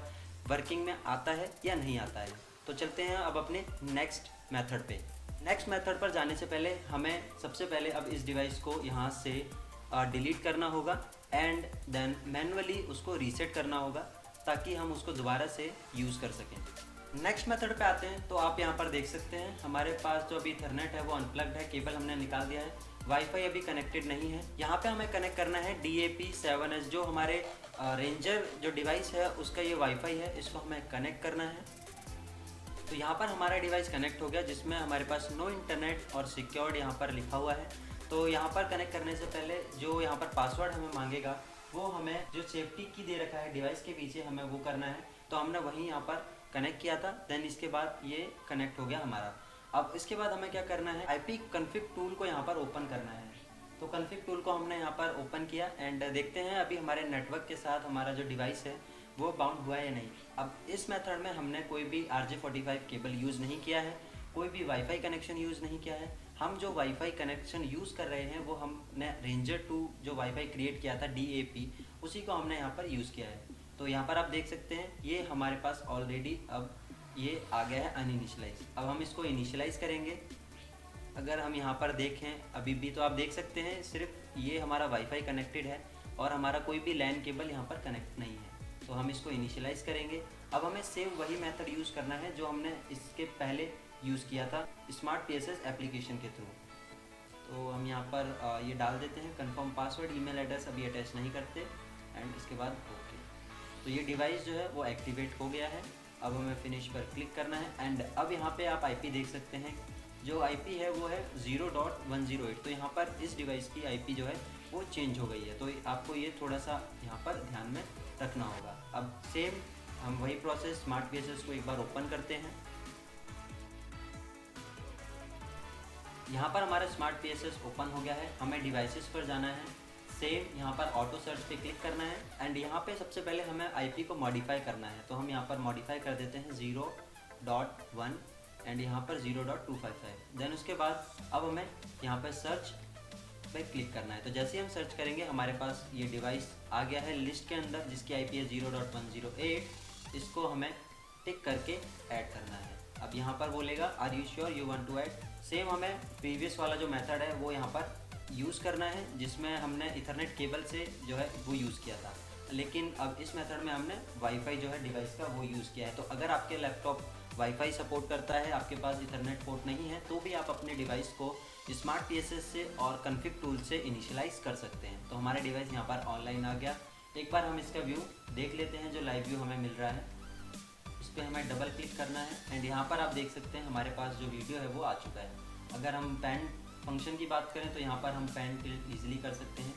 वर्किंग में आता है या नहीं आता है। तो चलते हैं अब अपने नेक्स्ट मेथड पे। नेक्स्ट मेथड पर जाने से पहले हमें सबसे पहले अब इस डिवाइस को यहाँ से डिलीट करना होगा एंड देन मैन्युअली उसको रीसेट करना होगा ताकि हम उसको दोबारा से यूज़ कर सकें। नेक्स्ट मेथड पे आते हैं। तो आप यहाँ पर देख सकते हैं हमारे पास जो अभी इथरनेट है वो अनप्लग्ड है, केबल हमने निकाल दिया है, वाईफाई अभी कनेक्टेड नहीं है। यहाँ पे हमें कनेक्ट करना है DAP7S जो हमारे रेंजर जो डिवाइस है उसका ये वाईफाई है, इसको हमें कनेक्ट करना है। तो यहाँ पर हमारा डिवाइस कनेक्ट हो गया, जिसमें हमारे पास नो इंटरनेट और सिक्योर्ड यहाँ पर लिखा हुआ है। तो यहाँ पर कनेक्ट करने से पहले जो यहाँ पर पासवर्ड हमें मांगेगा, वो हमें जो सेफ्टी की दे रखा है डिवाइस के पीछे, हमें वो करना है। तो हमने वहीं यहाँ पर कनेक्ट किया था, देन इसके बाद ये कनेक्ट हो गया हमारा। अब इसके बाद हमें क्या करना है, IP कॉन्फ़िग टूल को यहाँ पर ओपन करना है। तो कॉन्फ़िग टूल को हमने यहाँ पर ओपन किया एंड देखते हैं अभी हमारे नेटवर्क के साथ हमारा जो डिवाइस है वो बाउंड हुआ है या नहीं। अब इस मेथड में हमने कोई भी RJ45 केबल यूज़ नहीं किया है, कोई भी वाईफाई कनेक्शन यूज़ नहीं किया है। हम जो वाईफाई कनेक्शन यूज़ कर रहे हैं वो हमने रेंजर 2 जो वाईफाई क्रिएट किया था DAP, उसी को हमने यहाँ पर यूज़ किया है। तो यहाँ पर आप देख सकते हैं ये हमारे पास ऑलरेडी अब ये आ गया है अनइनिशियलाइज। अब हम इसको इनिशियलाइज़ करेंगे। अगर हम यहाँ पर देखें अभी भी, तो आप देख सकते हैं सिर्फ ये हमारा वाईफाई कनेक्टेड है और हमारा कोई भी लैन केबल यहाँ पर कनेक्ट नहीं है। तो हम इसको इनिशियलाइज़ करेंगे। अब हमें सेम वही मेथड यूज़ करना है जो हमने इसके पहले यूज़ किया था स्मार्ट PSS एप्लीकेशन के थ्रू। तो हम यहाँ पर ये डाल देते हैं कंफर्म पासवर्ड, ईमेल एड्रेस अभी अटैच नहीं करते एंड इसके बाद ओके। तो ये डिवाइस जो है वो एक्टिवेट हो गया है। अब हमें फिनिश पर क्लिक करना है एंड अब यहाँ पे आप IP देख सकते हैं। जो IP है वो है 0.108। तो यहाँ पर इस डिवाइस की IP जो है वो चेंज हो गई है। तो आपको ये थोड़ा सा यहाँ पर ध्यान में रखना होगा। अब सेम हम वही प्रोसेस स्मार्ट PSS को एक बार ओपन करते हैं। यहाँ पर हमारा स्मार्ट PSS ओपन हो गया है। हमें डिवाइसेस पर जाना है, सेम यहाँ पर ऑटो सर्च पे क्लिक करना है एंड यहाँ पे सबसे पहले हमें IP को मॉडिफाई करना है। तो हम यहाँ पर मॉडिफाई कर देते हैं 0.1 एंड यहाँ पर 0.255। देन उसके बाद अब हमें यहाँ पर सर्च पे क्लिक करना है। तो जैसे ही हम सर्च करेंगे हमारे पास ये डिवाइस आ गया है लिस्ट के अंदर, जिसकी IP है 0.108। इसको हमें टिक करके ऐड करना है। अब यहाँ पर बोलेगा are you sure you want to add. Same हमें प्रीवियस वाला जो मेथड है वो यहाँ पर यूज़ करना है, जिसमें हमने इथरनेट केबल से जो है वो यूज़ किया था। लेकिन अब इस मेथड में हमने वाईफाई जो है डिवाइस का वो यूज़ किया है। तो अगर आपके लैपटॉप वाईफाई सपोर्ट करता है, आपके पास इथरनेट पोर्ट नहीं है, तो भी आप अपने डिवाइस को स्मार्ट PSS से और कॉन्फ़िग टूल से इनिशियलाइज़ कर सकते हैं। तो हमारा डिवाइस यहाँ पर ऑनलाइन आ गया। एक बार हम इसका व्यू देख लेते हैं, जो लाइव व्यू हमें मिल रहा है उस पर हमें डबल क्लिक करना है एंड यहाँ पर आप देख सकते हैं हमारे पास जो वीडियो है वो आ चुका है। अगर हम पैन फंक्शन की बात करें तो यहाँ पर हम पैन क्लिक ईजिली कर सकते हैं।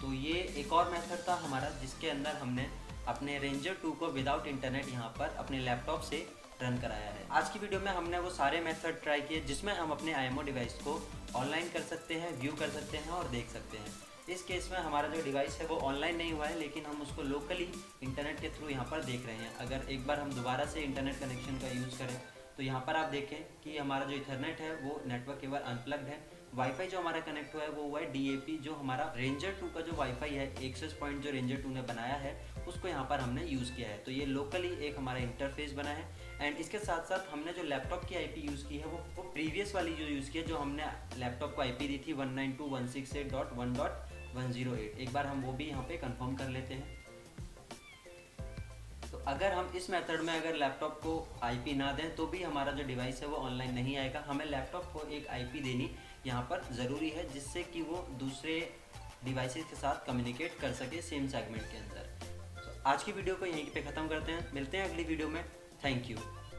तो ये एक और मेथड था हमारा, जिसके अंदर हमने अपने रेंजर 2 को विदाउट इंटरनेट यहाँ पर अपने लैपटॉप से रन कराया है। आज की वीडियो में हमने वो सारे मेथड ट्राई किए जिसमें हम अपने IMO डिवाइस को ऑनलाइन कर सकते हैं, व्यू कर सकते हैं और देख सकते हैं। इस केस में हमारा जो डिवाइस है वो ऑनलाइन नहीं हुआ है, लेकिन हम उसको लोकली इंटरनेट के थ्रू यहाँ पर देख रहे हैं। अगर एक बार हम दोबारा से इंटरनेट कनेक्शन का यूज़ करें तो यहाँ पर आप देखें कि हमारा जो इथरनेट है वो नेटवर्क केवल अनप्लग्ड है। वाईफाई जो हमारा कनेक्ट हुआ है वो हुआ है DAP, जो हमारा रेंजर 2 का जो वाईफाई है, एक्सेस पॉइंट जो रेंजर 2 ने बनाया है उसको यहाँ पर हमने यूज़ किया है। तो ये लोकली एक हमारा इंटरफेस बना है एंड इसके साथ साथ हमने जो लैपटॉप की IP यूज़ की है वो प्रीवियस वाली जो यूज़ की है, जो हमने लैपटॉप को IP दी थी 192.168.1.108। एक बार हम वो भी यहाँ पे कंफर्म कर लेते हैं। तो अगर हम इस मेथड में अगर लैपटॉप को IP ना दें तो भी हमारा जो डिवाइस है वो ऑनलाइन नहीं आएगा। हमें लैपटॉप को एक IP देनी यहाँ पर ज़रूरी है, जिससे कि वो दूसरे डिवाइसेस के साथ कम्युनिकेट कर सके सेम सेगमेंट के अंदर। तो आज की वीडियो को यहीं पे ख़त्म करते हैं, मिलते हैं अगली वीडियो में। Thank you.